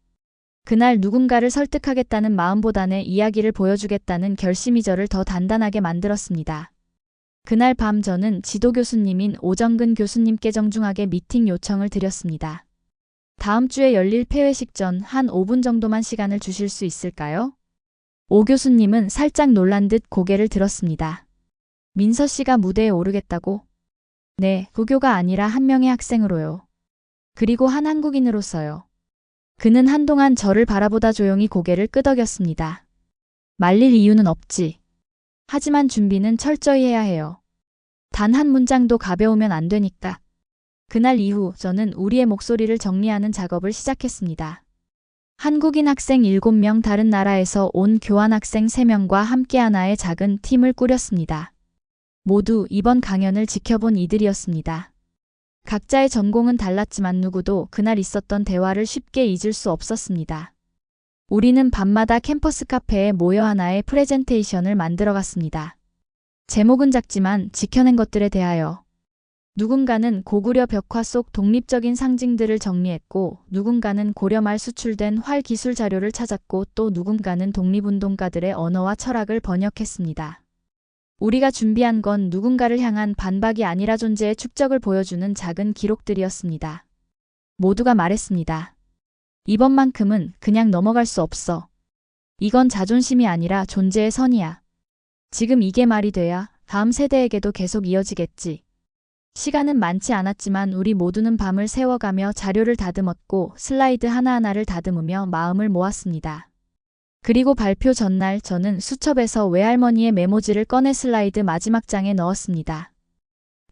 그날 누군가를 설득하겠다는 마음보다는 이야기를 보여주겠다는 결심이 저를 더 단단하게 만들었습니다. 그날 밤 저는 지도 교수님인 오정근 교수님께 정중하게 미팅 요청을 드렸습니다. 다음 주에 열릴 폐회식 전 한 5분 정도만 시간을 주실 수 있을까요? 오 교수님은 살짝 놀란 듯 고개를 들었습니다. 민서 씨가 무대에 오르겠다고? 네, 고교가 아니라 한 명의 학생으로요. 그리고 한 한국인으로서요. 그는 한동안 저를 바라보다 조용히 고개를 끄덕였습니다. 말릴 이유는 없지. 하지만 준비는 철저히 해야 해요. 단 한 문장도 가벼우면 안 되니까. 그날 이후 저는 우리의 목소리를 정리하는 작업을 시작했습니다. 한국인 학생 7명, 다른 나라에서 온 교환학생 3명과 함께 하나의 작은 팀을 꾸렸습니다. 모두 이번 강연을 지켜본 이들이었습니다. 각자의 전공은 달랐지만 누구도 그날 있었던 대화를 쉽게 잊을 수 없었습니다. 우리는 밤마다 캠퍼스 카페에 모여 하나의 프레젠테이션을 만들어갔습니다. 제목은 작지만 지켜낸 것들에 대하여. 누군가는 고구려 벽화 속 독립적인 상징들을 정리했고, 누군가는 고려 말 수출된 활 기술 자료를 찾았고, 또 누군가는 독립운동가들의 언어와 철학을 번역했습니다. 우리가 준비한 건 누군가를 향한 반박이 아니라 존재의 축적을 보여주는 작은 기록들이었습니다. 모두가 말했습니다. 이번만큼은 그냥 넘어갈 수 없어. 이건 자존심이 아니라 존재의 선이야. 지금 이게 말이 돼야 다음 세대에게도 계속 이어지겠지. 시간은 많지 않았지만 우리 모두는 밤을 새워가며 자료를 다듬었고 슬라이드 하나하나를 다듬으며 마음을 모았습니다. 그리고 발표 전날 저는 수첩에서 외할머니의 메모지를 꺼내 슬라이드 마지막 장에 넣었습니다.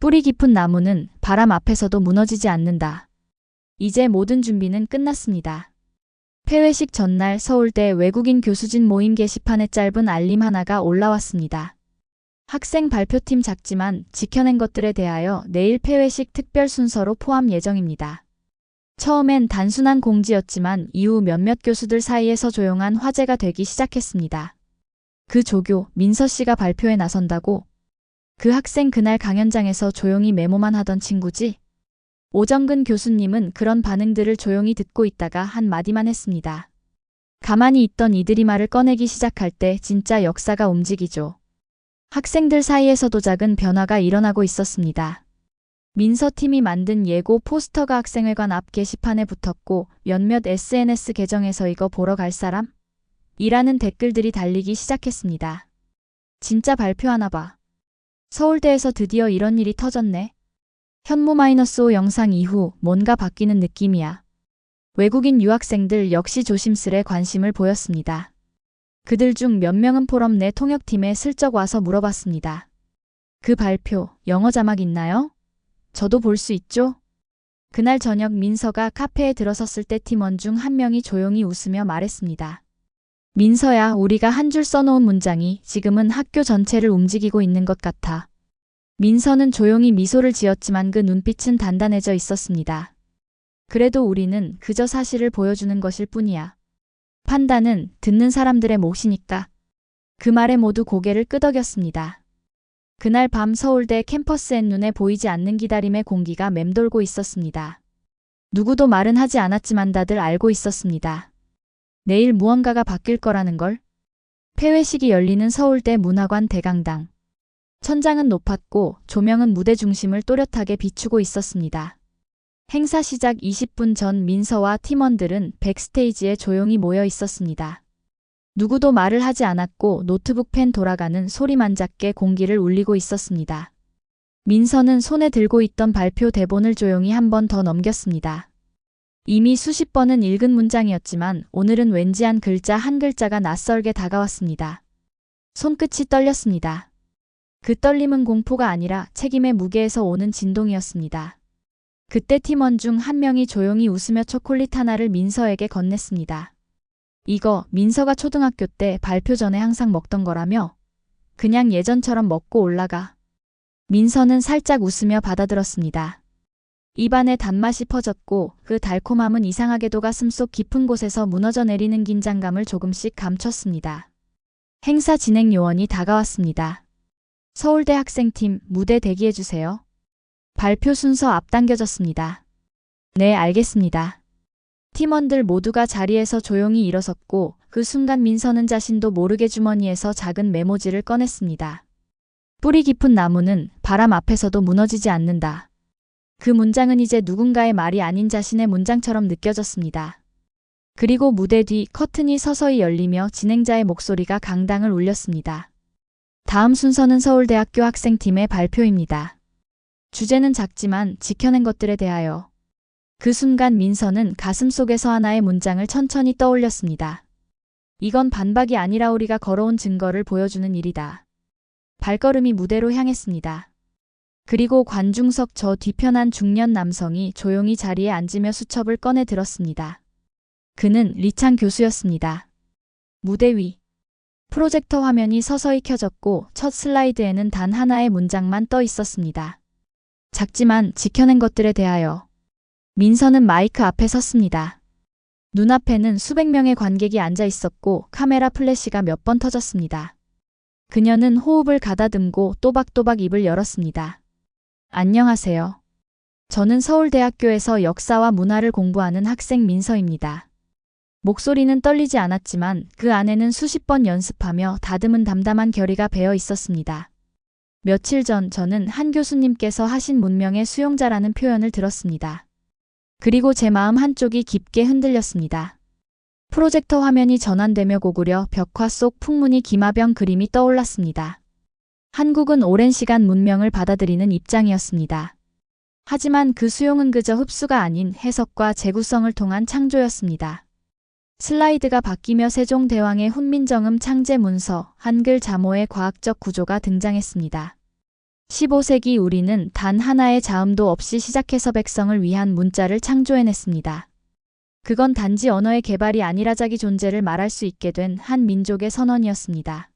뿌리 깊은 나무는 바람 앞에서도 무너지지 않는다. 이제 모든 준비는 끝났습니다. 폐회식 전날 서울대 외국인 교수진 모임 게시판에 짧은 알림 하나가 올라왔습니다. 학생 발표팀 작지만 지켜낸 것들에 대하여 내일 폐회식 특별 순서로 포함 예정입니다. 처음엔 단순한 공지였지만 이후 몇몇 교수들 사이에서 조용한 화제가 되기 시작했습니다. 그 조교, 민서 씨가 발표에 나선다고? 그 학생 그날 강연장에서 조용히 메모만 하던 친구지? 오정근 교수님은 그런 반응들을 조용히 듣고 있다가 한 마디만 했습니다. 가만히 있던 이들이 말을 꺼내기 시작할 때 진짜 역사가 움직이죠. 학생들 사이에서도 작은 변화가 일어나고 있었습니다. 민서팀이 만든 예고 포스터가 학생회관 앞 게시판에 붙었고 몇몇 SNS 계정에서 이거 보러 갈 사람? 이라는 댓글들이 달리기 시작했습니다. 진짜 발표하나 봐. 서울대에서 드디어 이런 일이 터졌네. 현무-5 영상 이후 뭔가 바뀌는 느낌이야. 외국인 유학생들 역시 조심스레 관심을 보였습니다. 그들 중 몇 명은 포럼 내 통역팀에 슬쩍 와서 물어봤습니다. 그 발표, 영어 자막 있나요? 저도 볼 수 있죠? 그날 저녁 민서가 카페에 들어섰을 때 팀원 중 한 명이 조용히 웃으며 말했습니다. 민서야, 우리가 한 줄 써놓은 문장이 지금은 학교 전체를 움직이고 있는 것 같아. 민서는 조용히 미소를 지었지만 그 눈빛은 단단해져 있었습니다. 그래도 우리는 그저 사실을 보여주는 것일 뿐이야. 판단은 듣는 사람들의 몫이니까. 그 말에 모두 고개를 끄덕였습니다. 그날 밤 서울대 캠퍼스엔 눈에 보이지 않는 기다림의 공기가 맴돌고 있었습니다. 누구도 말은 하지 않았지만 다들 알고 있었습니다. 내일 무언가가 바뀔 거라는 걸. 폐회식이 열리는 서울대 문화관 대강당. 천장은 높았고 조명은 무대 중심을 또렷하게 비추고 있었습니다. 행사 시작 20분 전 민서와 팀원들은 백스테이지에 조용히 모여 있었습니다. 누구도 말을 하지 않았고 노트북 펜 돌아가는 소리만 작게 공기를 울리고 있었습니다. 민서는 손에 들고 있던 발표 대본을 조용히 한 번 더 넘겼습니다. 이미 수십 번은 읽은 문장이었지만 오늘은 왠지 한 글자 한 글자가 낯설게 다가왔습니다. 손끝이 떨렸습니다. 그 떨림은 공포가 아니라 책임의 무게에서 오는 진동이었습니다. 그때 팀원 중 한 명이 조용히 웃으며 초콜릿 하나를 민서에게 건넸습니다. 이거 민서가 초등학교 때 발표 전에 항상 먹던 거라며? 그냥 예전처럼 먹고 올라가. 민서는 살짝 웃으며 받아들었습니다. 입안에 단맛이 퍼졌고 그 달콤함은 이상하게도 가슴속 깊은 곳에서 무너져 내리는 긴장감을 조금씩 감췄습니다. 행사 진행 요원이 다가왔습니다. 서울대 학생팀 무대 대기해주세요. 발표 순서 앞당겨졌습니다. 네, 알겠습니다. 팀원들 모두가 자리에서 조용히 일어섰고 그 순간 민서는 자신도 모르게 주머니에서 작은 메모지를 꺼냈습니다. 뿌리 깊은 나무는 바람 앞에서도 무너지지 않는다. 그 문장은 이제 누군가의 말이 아닌 자신의 문장처럼 느껴졌습니다. 그리고 무대 뒤 커튼이 서서히 열리며 진행자의 목소리가 강당을 울렸습니다. 다음 순서는 서울대학교 학생팀의 발표입니다. 주제는 작지만 지켜낸 것들에 대하여. 그 순간 민서는 가슴속에서 하나의 문장을 천천히 떠올렸습니다. 이건 반박이 아니라 우리가 걸어온 증거를 보여주는 일이다. 발걸음이 무대로 향했습니다. 그리고 관중석 저 뒤편 한 중년 남성이 조용히 자리에 앉으며 수첩을 꺼내 들었습니다. 그는 리창 교수였습니다. 무대 위. 프로젝터 화면이 서서히 켜졌고 첫 슬라이드에는 단 하나의 문장만 떠 있었습니다. 작지만 지켜낸 것들에 대하여. 민서는 마이크 앞에 섰습니다. 눈앞에는 수백 명의 관객이 앉아 있었고 카메라 플래시가 몇 번 터졌습니다. 그녀는 호흡을 가다듬고 또박또박 입을 열었습니다. 안녕하세요. 저는 서울대학교에서 역사와 문화를 공부하는 학생 민서입니다. 목소리는 떨리지 않았지만 그 안에는 수십 번 연습하며 다듬은 담담한 결의가 배어 있었습니다. 며칠 전 저는 한 교수님께서 하신 문명의 수용자라는 표현을 들었습니다. 그리고 제 마음 한쪽이 깊게 흔들렸습니다. 프로젝터 화면이 전환되며 고구려 벽화 속 풍문이 기마병 그림이 떠올랐습니다. 한국은 오랜 시간 문명을 받아들이는 입장이었습니다. 하지만 그 수용은 그저 흡수가 아닌 해석과 재구성을 통한 창조였습니다. 슬라이드가 바뀌며 세종대왕의 훈민정음 창제 문서, 한글 자모의 과학적 구조가 등장했습니다. 15세기 우리는 단 하나의 자음도 없이 시작해서 백성을 위한 문자를 창조해냈습니다. 그건 단지 언어의 개발이 아니라 자기 존재를 말할 수 있게 된 한 민족의 선언이었습니다.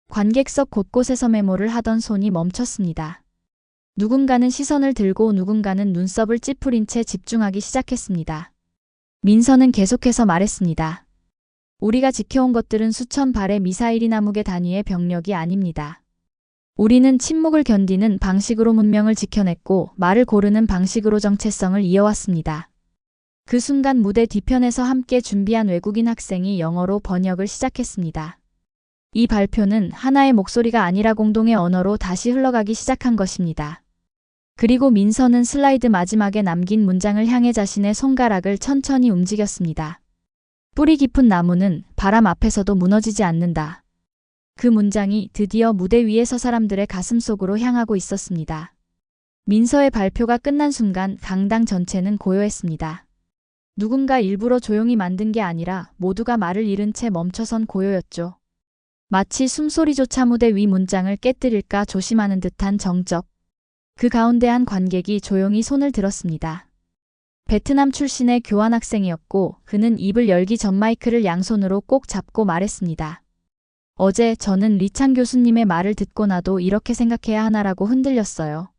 관객석 곳곳에서 메모를 하던 손이 멈췄습니다. 누군가는 시선을 들고 누군가는 눈썹을 찌푸린 채 집중하기 시작했습니다. 민서는 계속해서 말했습니다. 우리가 지켜온 것들은 수천 발의 미사일이나 무게 단위의 병력이 아닙니다. 우리는 침묵을 견디는 방식으로 문명을 지켜냈고 말을 고르는 방식으로 정체성을 이어왔습니다. 그 순간 무대 뒤편에서 함께 준비한 외국인 학생이 영어로 번역을 시작했습니다. 이 발표는 하나의 목소리가 아니라 공동의 언어로 다시 흘러가기 시작한 것입니다. 그리고 민서는 슬라이드 마지막에 남긴 문장을 향해 자신의 손가락을 천천히 움직였습니다. 뿌리 깊은 나무는 바람 앞에서도 무너지지 않는다. 그 문장이 드디어 무대 위에서 사람들의 가슴 속으로 향하고 있었습니다. 민서의 발표가 끝난 순간 강당 전체는 고요했습니다. 누군가 일부러 조용히 만든 게 아니라 모두가 말을 잃은 채 멈춰선 고요였죠. 마치 숨소리조차 무대 위 문장을 깨뜨릴까 조심하는 듯한 정적. 그 가운데 한 관객이 조용히 손을 들었습니다. 베트남 출신의 교환학생이었고 그는 입을 열기 전 마이크를 양손으로 꼭 잡고 말했습니다. 어제 저는 리창 교수님의 말을 듣고 나도 이렇게 생각해야 하나라고 흔들렸어요.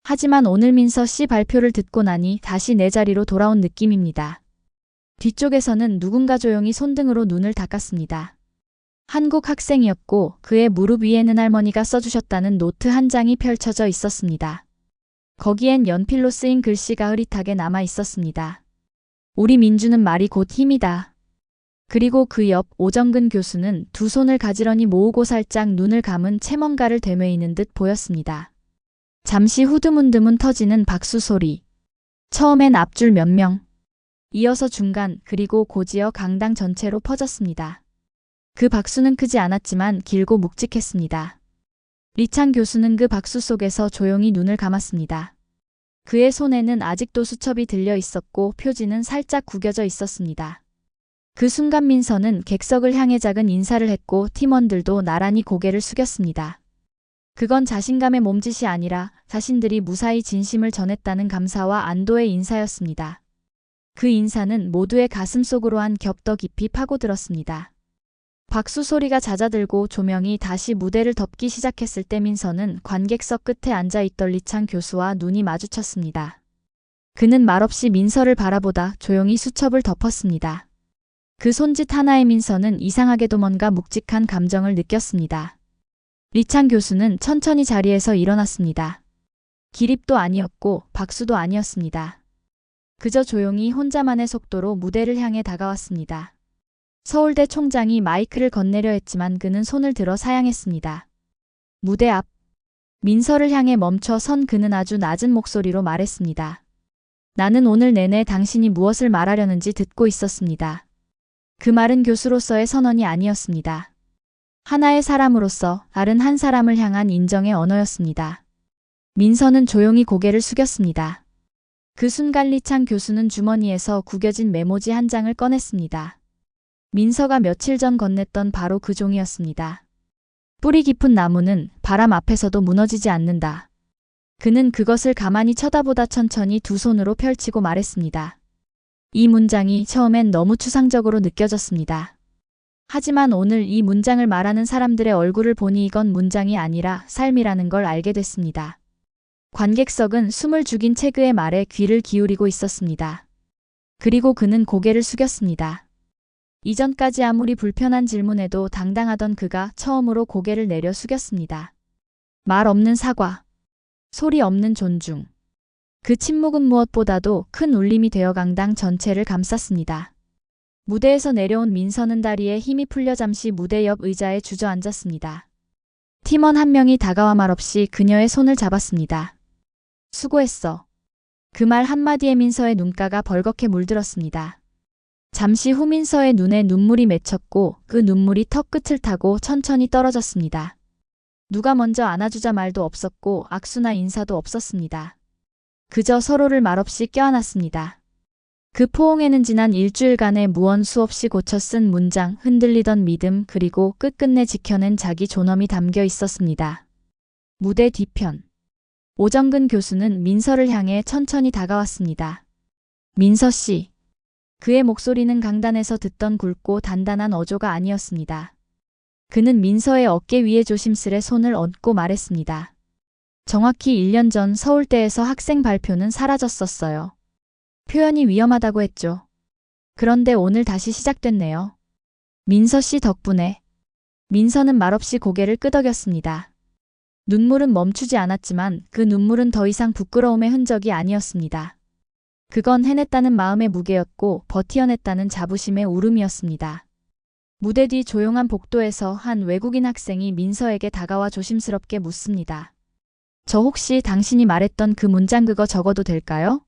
하지만 오늘 민서 씨 발표를 듣고 나니 다시 내 자리로 돌아온 느낌입니다. 뒤쪽에서는 누군가 조용히 손등으로 눈을 닦았습니다. 한국 학생이었고 그의 무릎 위에는 할머니가 써주셨다는 노트 한 장이 펼쳐져 있었습니다. 거기엔 연필로 쓰인 글씨가 흐릿하게 남아 있었습니다. 우리 민주는 말이 곧 힘이다. 그리고 그 옆 오정근 교수는 두 손을 가지런히 모으고 살짝 눈을 감은 채 뭔가를 되뇌이는 듯 보였습니다. 잠시 후 드문드문 터지는 박수 소리. 처음엔 앞줄 몇 명. 이어서 중간 그리고 곧이어 강당 전체로 퍼졌습니다. 그 박수는 크지 않았지만 길고 묵직했습니다. 리창 교수는 그 박수 속에서 조용히 눈을 감았습니다. 그의 손에는 아직도 수첩이 들려 있었고 표지는 살짝 구겨져 있었습니다. 그 순간 민서는 객석을 향해 작은 인사를 했고 팀원들도 나란히 고개를 숙였습니다. 그건 자신감의 몸짓이 아니라 자신들이 무사히 진심을 전했다는 감사와 안도의 인사였습니다. 그 인사는 모두의 가슴 속으로 한 겹 더 깊이 파고들었습니다. 박수 소리가 잦아들고 조명이 다시 무대를 덮기 시작했을 때 민서는 관객석 끝에 앉아있던 리창 교수와 눈이 마주쳤습니다. 그는 말없이 민서를 바라보다 조용히 수첩을 덮었습니다. 그 손짓 하나에 민서는 이상하게도 뭔가 묵직한 감정을 느꼈습니다. 리창 교수는 천천히 자리에서 일어났습니다. 기립도 아니었고 박수도 아니었습니다. 그저 조용히 혼자만의 속도로 무대를 향해 다가왔습니다. 서울대 총장이 마이크를 건네려 했지만 그는 손을 들어 사양했습니다. 무대 앞. 민서를 향해 멈춰 선 그는 아주 낮은 목소리로 말했습니다. 나는 오늘 내내 당신이 무엇을 말하려는지 듣고 있었습니다. 그 말은 교수로서의 선언이 아니었습니다. 하나의 사람으로서 다른 한 사람을 향한 인정의 언어였습니다. 민서는 조용히 고개를 숙였습니다. 그 순간 리창 교수는 주머니에서 구겨진 메모지 한 장을 꺼냈습니다. 민서가 며칠 전 건넸던 바로 그 종이었습니다. 뿌리 깊은 나무는 바람 앞에서도 무너지지 않는다. 그는 그것을 가만히 쳐다보다 천천히 두 손으로 펼치고 말했습니다. 이 문장이 처음엔 너무 추상적으로 느껴졌습니다. 하지만 오늘 이 문장을 말하는 사람들의 얼굴을 보니 이건 문장이 아니라 삶이라는 걸 알게 됐습니다. 관객석은 숨을 죽인 체그의 말에 귀를 기울이고 있었습니다. 그리고 그는 고개를 숙였습니다. 이전까지 아무리 불편한 질문에도 당당하던 그가 처음으로 고개를 내려 숙였습니다. 말 없는 사과, 소리 없는 존중. 그 침묵은 무엇보다도 큰 울림이 되어 강당 전체를 감쌌습니다. 무대에서 내려온 민서는 다리에 힘이 풀려 잠시 무대 옆 의자에 주저앉았습니다. 팀원 한 명이 다가와 말없이 그녀의 손을 잡았습니다. 수고했어. 그 말 한마디에 민서의 눈가가 벌겋게 물들었습니다. 잠시 후 민서의 눈에 눈물이 맺혔고 그 눈물이 턱 끝을 타고 천천히 떨어졌습니다. 누가 먼저 안아주자 말도 없었고 악수나 인사도 없었습니다. 그저 서로를 말없이 껴안았습니다. 그 포옹에는 지난 일주일간의 무언 수없이 고쳐 쓴 문장, 흔들리던 믿음, 그리고 끝끝내 지켜낸 자기 존엄이 담겨 있었습니다. 무대 뒤편. 오정근 교수는 민서를 향해 천천히 다가왔습니다. 민서 씨. 그의 목소리는 강단에서 듣던 굵고 단단한 어조가 아니었습니다. 그는 민서의 어깨 위에 조심스레 손을 얹고 말했습니다. 정확히 1년 전 서울대에서 학생 발표는 사라졌었어요. 표현이 위험하다고 했죠. 그런데 오늘 다시 시작됐네요. 민서 씨 덕분에. 민서는 말없이 고개를 끄덕였습니다. 눈물은 멈추지 않았지만 그 눈물은 더 이상 부끄러움의 흔적이 아니었습니다. 그건 해냈다는 마음의 무게였고 버티어냈다는 자부심의 울음이었습니다. 무대 뒤 조용한 복도에서 한 외국인 학생이 민서에게 다가와 조심스럽게 묻습니다. 저 혹시 당신이 말했던 그 문장 그거 적어도 될까요?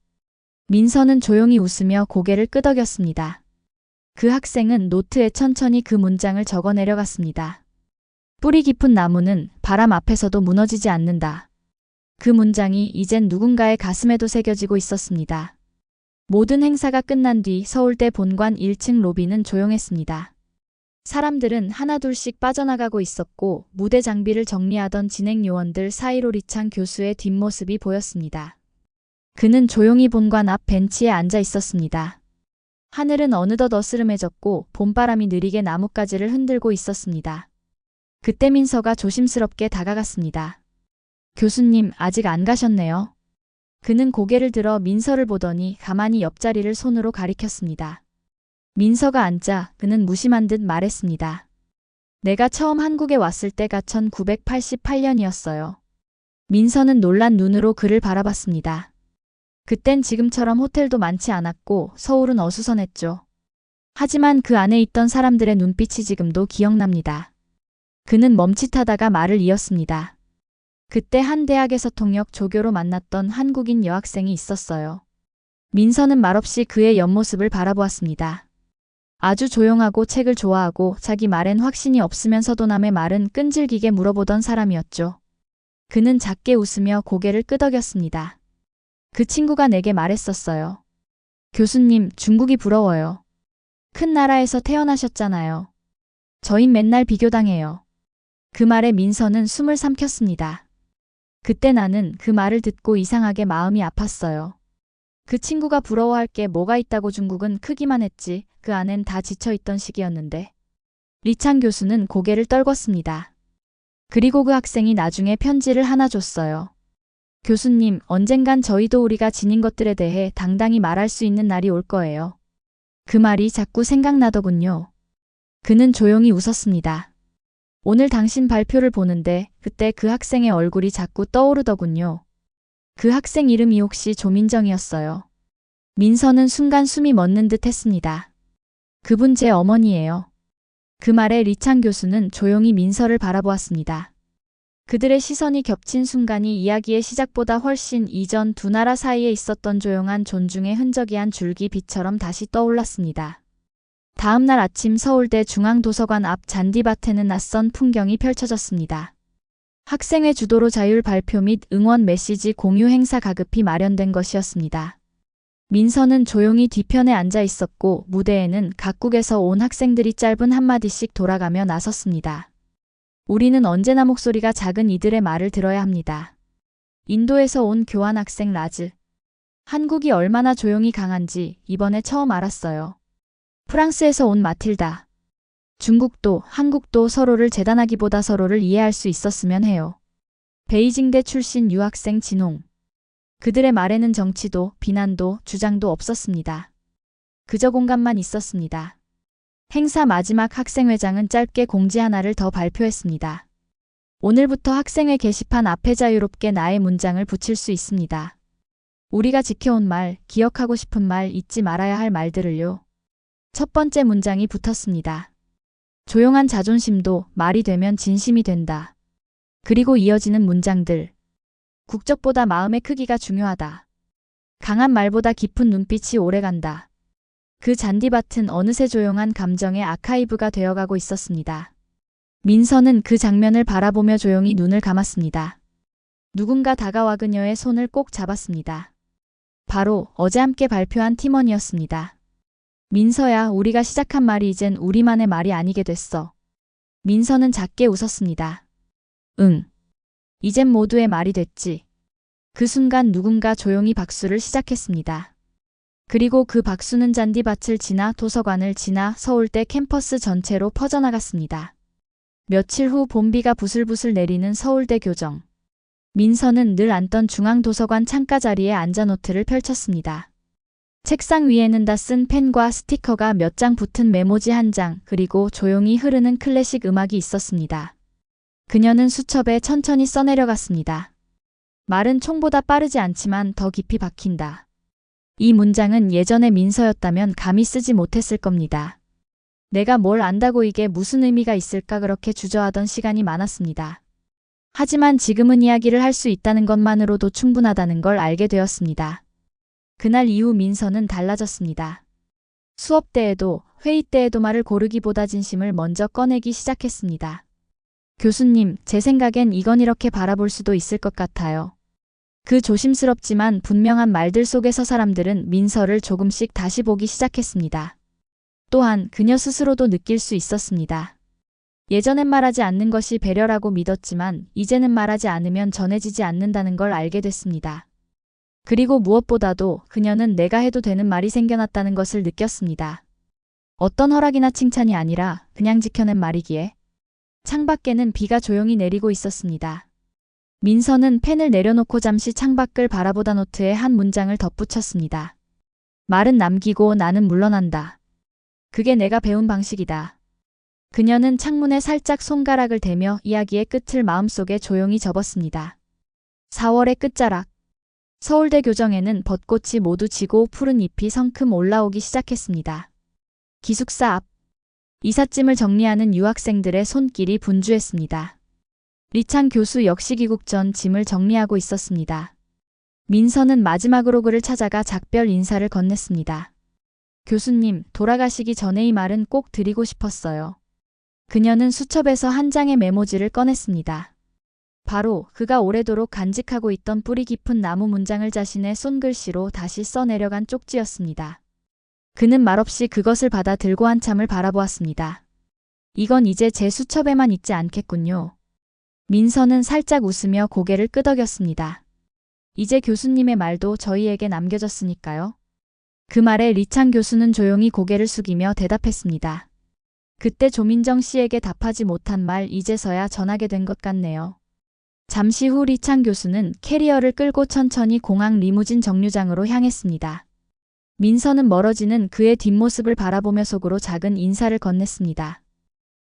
민서는 조용히 웃으며 고개를 끄덕였습니다. 그 학생은 노트에 천천히 그 문장을 적어 내려갔습니다. 뿌리 깊은 나무는 바람 앞에서도 무너지지 않는다. 그 문장이 이젠 누군가의 가슴에도 새겨지고 있었습니다. 모든 행사가 끝난 뒤 서울대 본관 1층 로비는 조용했습니다. 사람들은 하나둘씩 빠져나가고 있었고 무대 장비를 정리하던 진행 요원들 사이로 리창 교수의 뒷모습이 보였습니다. 그는 조용히 본관 앞 벤치에 앉아 있었습니다. 하늘은 어느덧 어스름해졌고 봄바람이 느리게 나뭇가지를 흔들고 있었습니다. 그때 민서가 조심스럽게 다가갔습니다. 교수님, 아직 안 가셨네요. 그는 고개를 들어 민서를 보더니 가만히 옆자리를 손으로 가리켰습니다. 민서가 앉자 그는 무심한 듯 말했습니다. 내가 처음 한국에 왔을 때가 1988년이었어요. 민서는 놀란 눈으로 그를 바라봤습니다. 그땐 지금처럼 호텔도 많지 않았고 서울은 어수선했죠. 하지만 그 안에 있던 사람들의 눈빛이 지금도 기억납니다. 그는 멈칫하다가 말을 이었습니다. 그때 한 대학에서 통역 조교로 만났던 한국인 여학생이 있었어요. 민서는 말없이 그의 옆모습을 바라보았습니다. 아주 조용하고 책을 좋아하고 자기 말엔 확신이 없으면서도 남의 말은 끈질기게 물어보던 사람이었죠. 그는 작게 웃으며 고개를 끄덕였습니다. 그 친구가 내게 말했었어요. 교수님, 중국이 부러워요. 큰 나라에서 태어나셨잖아요. 저흰 맨날 비교당해요. 그 말에 민서는 숨을 삼켰습니다. 그때 나는 그 말을 듣고 이상하게 마음이 아팠어요. 그 친구가 부러워할 게 뭐가 있다고 중국은 크기만 했지 그 안엔 다 지쳐있던 시기였는데. 리창 교수는 고개를 떨궜습니다. 그리고 그 학생이 나중에 편지를 하나 줬어요. 교수님, 언젠간 저희도 우리가 지닌 것들에 대해 당당히 말할 수 있는 날이 올 거예요. 그 말이 자꾸 생각나더군요. 그는 조용히 웃었습니다. 오늘 당신 발표를 보는데 그때 그 학생의 얼굴이 자꾸 떠오르더군요. 그 학생 이름이 혹시 조민정이었어요. 민서는 순간 숨이 멎는 듯 했습니다. 그분 제 어머니예요. 그 말에 리창 교수는 조용히 민서를 바라보았습니다. 그들의 시선이 겹친 순간이 이야기의 시작보다 훨씬 이전 두 나라 사이에 있었던 조용한 존중의 흔적이 한 줄기 빛처럼 다시 떠올랐습니다. 다음 날 아침 서울대 중앙도서관 앞 잔디밭에는 낯선 풍경이 펼쳐졌습니다. 학생회 주도로 자율 발표 및 응원 메시지 공유 행사 가급히 마련된 것이었습니다. 민서는 조용히 뒤편에 앉아 있었고 무대에는 각국에서 온 학생들이 짧은 한마디씩 돌아가며 나섰습니다. 우리는 언제나 목소리가 작은 이들의 말을 들어야 합니다. 인도에서 온 교환학생 라즈. 한국이 얼마나 조용히 강한지 이번에 처음 알았어요. 프랑스에서 온 마틸다. 중국도 한국도 서로를 재단하기보다 서로를 이해할 수 있었으면 해요. 베이징대 출신 유학생 진홍. 그들의 말에는 정치도 비난도 주장도 없었습니다. 그저 공감만 있었습니다. 행사 마지막 학생회장은 짧게 공지 하나를 더 발표했습니다. 오늘부터 학생회 게시판 앞에 자유롭게 나의 문장을 붙일 수 있습니다. 우리가 지켜온 말, 기억하고 싶은 말, 잊지 말아야 할 말들을요. 첫 번째 문장이 붙었습니다. 조용한 자존심도 말이 되면 진심이 된다. 그리고 이어지는 문장들. 국적보다 마음의 크기가 중요하다. 강한 말보다 깊은 눈빛이 오래간다. 그 잔디밭은 어느새 조용한 감정의 아카이브가 되어가고 있었습니다. 민서는 그 장면을 바라보며 조용히 눈을 감았습니다. 누군가 다가와 그녀의 손을 꼭 잡았습니다. 바로 어제 함께 발표한 팀원이었습니다. 민서야, 우리가 시작한 말이 이젠 우리만의 말이 아니게 됐어. 민서는 작게 웃었습니다. 응. 이젠 모두의 말이 됐지. 그 순간 누군가 조용히 박수를 시작했습니다. 그리고 그 박수는 잔디밭을 지나 도서관을 지나 서울대 캠퍼스 전체로 퍼져나갔습니다. 며칠 후 봄비가 부슬부슬 내리는 서울대 교정. 민서는 늘 앉던 중앙도서관 창가 자리에 앉아 노트를 펼쳤습니다. 책상 위에는 다 쓴 펜과 스티커가 몇 장 붙은 메모지 한 장, 그리고 조용히 흐르는 클래식 음악이 있었습니다. 그녀는 수첩에 천천히 써내려갔습니다. 말은 총보다 빠르지 않지만 더 깊이 박힌다. 이 문장은 예전의 민서였다면 감히 쓰지 못했을 겁니다. 내가 뭘 안다고 이게 무슨 의미가 있을까 그렇게 주저하던 시간이 많았습니다. 하지만 지금은 이야기를 할 수 있다는 것만으로도 충분하다는 걸 알게 되었습니다. 그날 이후 민서는 달라졌습니다. 수업 때에도 회의 때에도 말을 고르기보다 진심을 먼저 꺼내기 시작했습니다. 교수님, 제 생각엔 이건 이렇게 바라볼 수도 있을 것 같아요. 그 조심스럽지만 분명한 말들 속에서 사람들은 민서를 조금씩 다시 보기 시작했습니다. 또한 그녀 스스로도 느낄 수 있었습니다. 예전엔 말하지 않는 것이 배려라고 믿었지만 이제는 말하지 않으면 전해지지 않는다는 걸 알게 됐습니다. 그리고 무엇보다도 그녀는 내가 해도 되는 말이 생겨났다는 것을 느꼈습니다. 어떤 허락이나 칭찬이 아니라 그냥 지켜낸 말이기에. 창밖에는 비가 조용히 내리고 있었습니다. 민서는 펜을 내려놓고 잠시 창밖을 바라보다 노트에 한 문장을 덧붙였습니다. 말은 남기고 나는 물러난다. 그게 내가 배운 방식이다. 그녀는 창문에 살짝 손가락을 대며 이야기의 끝을 마음속에 조용히 접었습니다. 4월의 끝자락. 서울대 교정에는 벚꽃이 모두 지고 푸른 잎이 성큼 올라오기 시작했습니다. 기숙사 앞. 이삿짐을 정리하는 유학생들의 손길이 분주했습니다. 리창 교수 역시 귀국 전 짐을 정리하고 있었습니다. 민서는 마지막으로 그를 찾아가 작별 인사를 건넸습니다. 교수님, 돌아가시기 전에 이 말은 꼭 드리고 싶었어요. 그녀는 수첩에서 한 장의 메모지를 꺼냈습니다. 바로 그가 오래도록 간직하고 있던 뿌리 깊은 나무 문장을 자신의 손글씨로 다시 써내려간 쪽지였습니다. 그는 말없이 그것을 받아 들고 한참을 바라보았습니다. 이건 이제 제 수첩에만 있지 않겠군요. 민서는 살짝 웃으며 고개를 끄덕였습니다. 이제 교수님의 말도 저희에게 남겨졌으니까요. 그 말에 리창 교수는 조용히 고개를 숙이며 대답했습니다. 그때 조민정 씨에게 답하지 못한 말 이제서야 전하게 된 것 같네요. 잠시 후 리창 교수는 캐리어를 끌고 천천히 공항 리무진 정류장으로 향했습니다. 민서는 멀어지는 그의 뒷모습을 바라보며 속으로 작은 인사를 건넸습니다.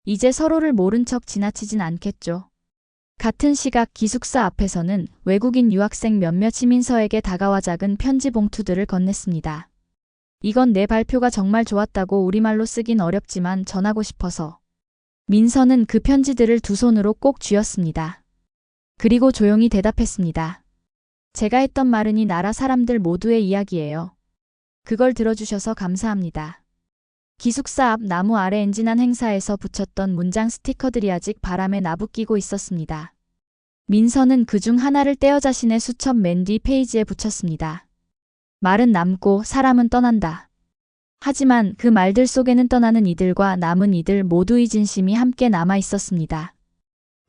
이제 서로를 모른 척 지나치진 않겠죠. 같은 시각 기숙사 앞에서는 외국인 유학생 몇몇이 민서에게 다가와 작은 편지 봉투들을 건넸습니다. 이건 내 발표가 정말 좋았다고 우리말로 쓰긴 어렵지만 전하고 싶어서. 민서는 그 편지들을 두 손으로 꼭 쥐었습니다. 그리고 조용히 대답했습니다. 제가 했던 말은 이 나라 사람들 모두의 이야기예요. 그걸 들어주셔서 감사합니다. 기숙사 앞 나무 아래 엔진한 행사에서 붙였던 문장 스티커들이 아직 바람에 나부끼고 있었습니다. 민서는 그중 하나를 떼어 자신의 수첩 맨 뒤 페이지에 붙였습니다. 말은 남고 사람은 떠난다. 하지만 그 말들 속에는 떠나는 이들과 남은 이들 모두의 진심이 함께 남아 있었습니다.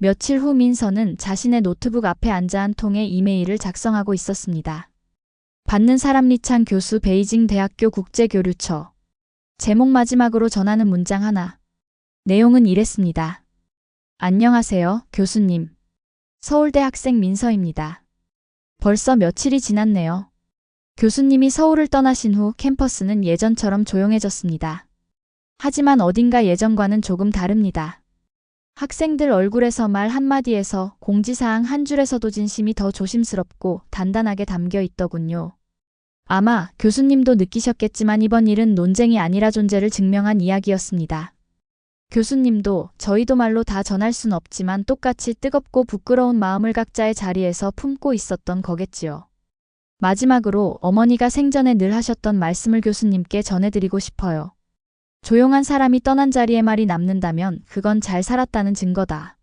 며칠 후 민서는 자신의 노트북 앞에 앉아 한 통의 이메일을 작성하고 있었습니다. 받는 사람 리창 교수 베이징 대학교 국제교류처. 제목 마지막으로 전하는 문장 하나. 내용은 이랬습니다. 안녕하세요, 교수님. 서울대 학생 민서입니다. 벌써 며칠이 지났네요. 교수님이 서울을 떠나신 후 캠퍼스는 예전처럼 조용해졌습니다. 하지만 어딘가 예전과는 조금 다릅니다. 학생들 얼굴에서 말 한마디에서 공지사항 한 줄에서도 진심이 더 조심스럽고 단단하게 담겨 있더군요. 아마 교수님도 느끼셨겠지만 이번 일은 논쟁이 아니라 존재를 증명한 이야기였습니다. 교수님도 저희도 말로 다 전할 순 없지만 똑같이 뜨겁고 부끄러운 마음을 각자의 자리에서 품고 있었던 거겠지요. 마지막으로 어머니가 생전에 늘 하셨던 말씀을 교수님께 전해드리고 싶어요. 조용한 사람이 떠난 자리에 말이 남는다면 그건 잘 살았다는 증거다.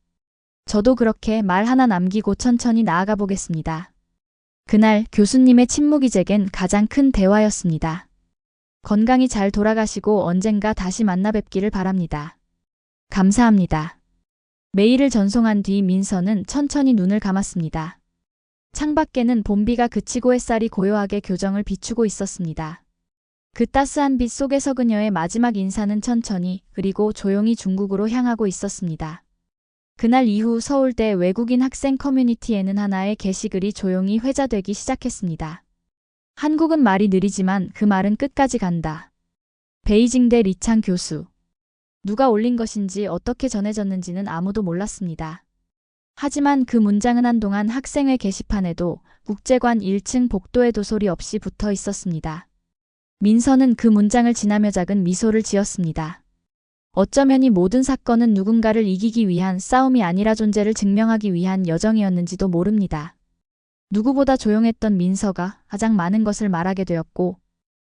저도 그렇게 말 하나 남기고 천천히 나아가 보겠습니다. 그날 교수님의 침묵이 제겐 가장 큰 대화였습니다. 건강히 잘 돌아가시고 언젠가 다시 만나 뵙기를 바랍니다. 감사합니다. 메일을 전송한 뒤 민서는 천천히 눈을 감았습니다. 창밖에는 봄비가 그치고 햇살이 고요하게 교정을 비추고 있었습니다. 그 따스한 빛 속에서 그녀의 마지막 인사는 천천히 그리고 조용히 중국으로 향하고 있었습니다. 그날 이후 서울대 외국인 학생 커뮤니티에는 하나의 게시글이 조용히 회자되기 시작했습니다. 한국은 말이 느리지만 그 말은 끝까지 간다. 베이징대 리창 교수. 누가 올린 것인지 어떻게 전해졌는지는 아무도 몰랐습니다. 하지만 그 문장은 한동안 학생회 게시판에도 국제관 1층 복도에도 소리 없이 붙어 있었습니다. 민서는 그 문장을 지나며 작은 미소를 지었습니다. 어쩌면 이 모든 사건은 누군가를 이기기 위한 싸움이 아니라 존재를 증명하기 위한 여정이었는지도 모릅니다. 누구보다 조용했던 민서가 가장 많은 것을 말하게 되었고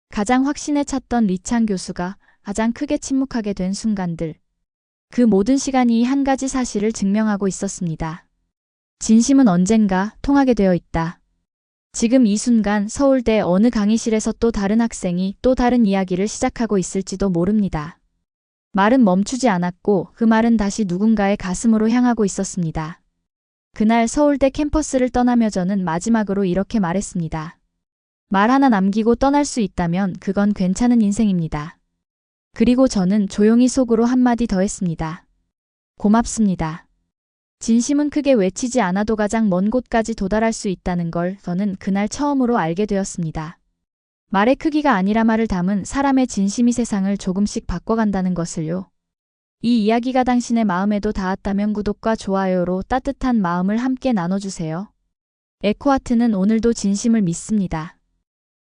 가장 확신에 찼던 리창 교수가 가장 크게 침묵하게 된 순간들. 그 모든 시간이 한 가지 사실을 증명하고 있었습니다. 진심은 언젠가 통하게 되어 있다. 지금 이 순간 서울대 어느 강의실에서 또 다른 학생이 또 다른 이야기를 시작하고 있을지도 모릅니다. 말은 멈추지 않았고 그 말은 다시 누군가의 가슴으로 향하고 있었습니다. 그날 서울대 캠퍼스를 떠나며 저는 마지막으로 이렇게 말했습니다. 말 하나 남기고 떠날 수 있다면 그건 괜찮은 인생입니다. 그리고 저는 조용히 속으로 한마디 더 했습니다. 고맙습니다. 진심은 크게 외치지 않아도 가장 먼 곳까지 도달할 수 있다는 걸 저는 그날 처음으로 알게 되었습니다. 말의 크기가 아니라 말을 담은 사람의 진심이 세상을 조금씩 바꿔간다는 것을요. 이 이야기가 당신의 마음에도 닿았다면 구독과 좋아요로 따뜻한 마음을 함께 나눠주세요. 에코아트는 오늘도 진심을 믿습니다.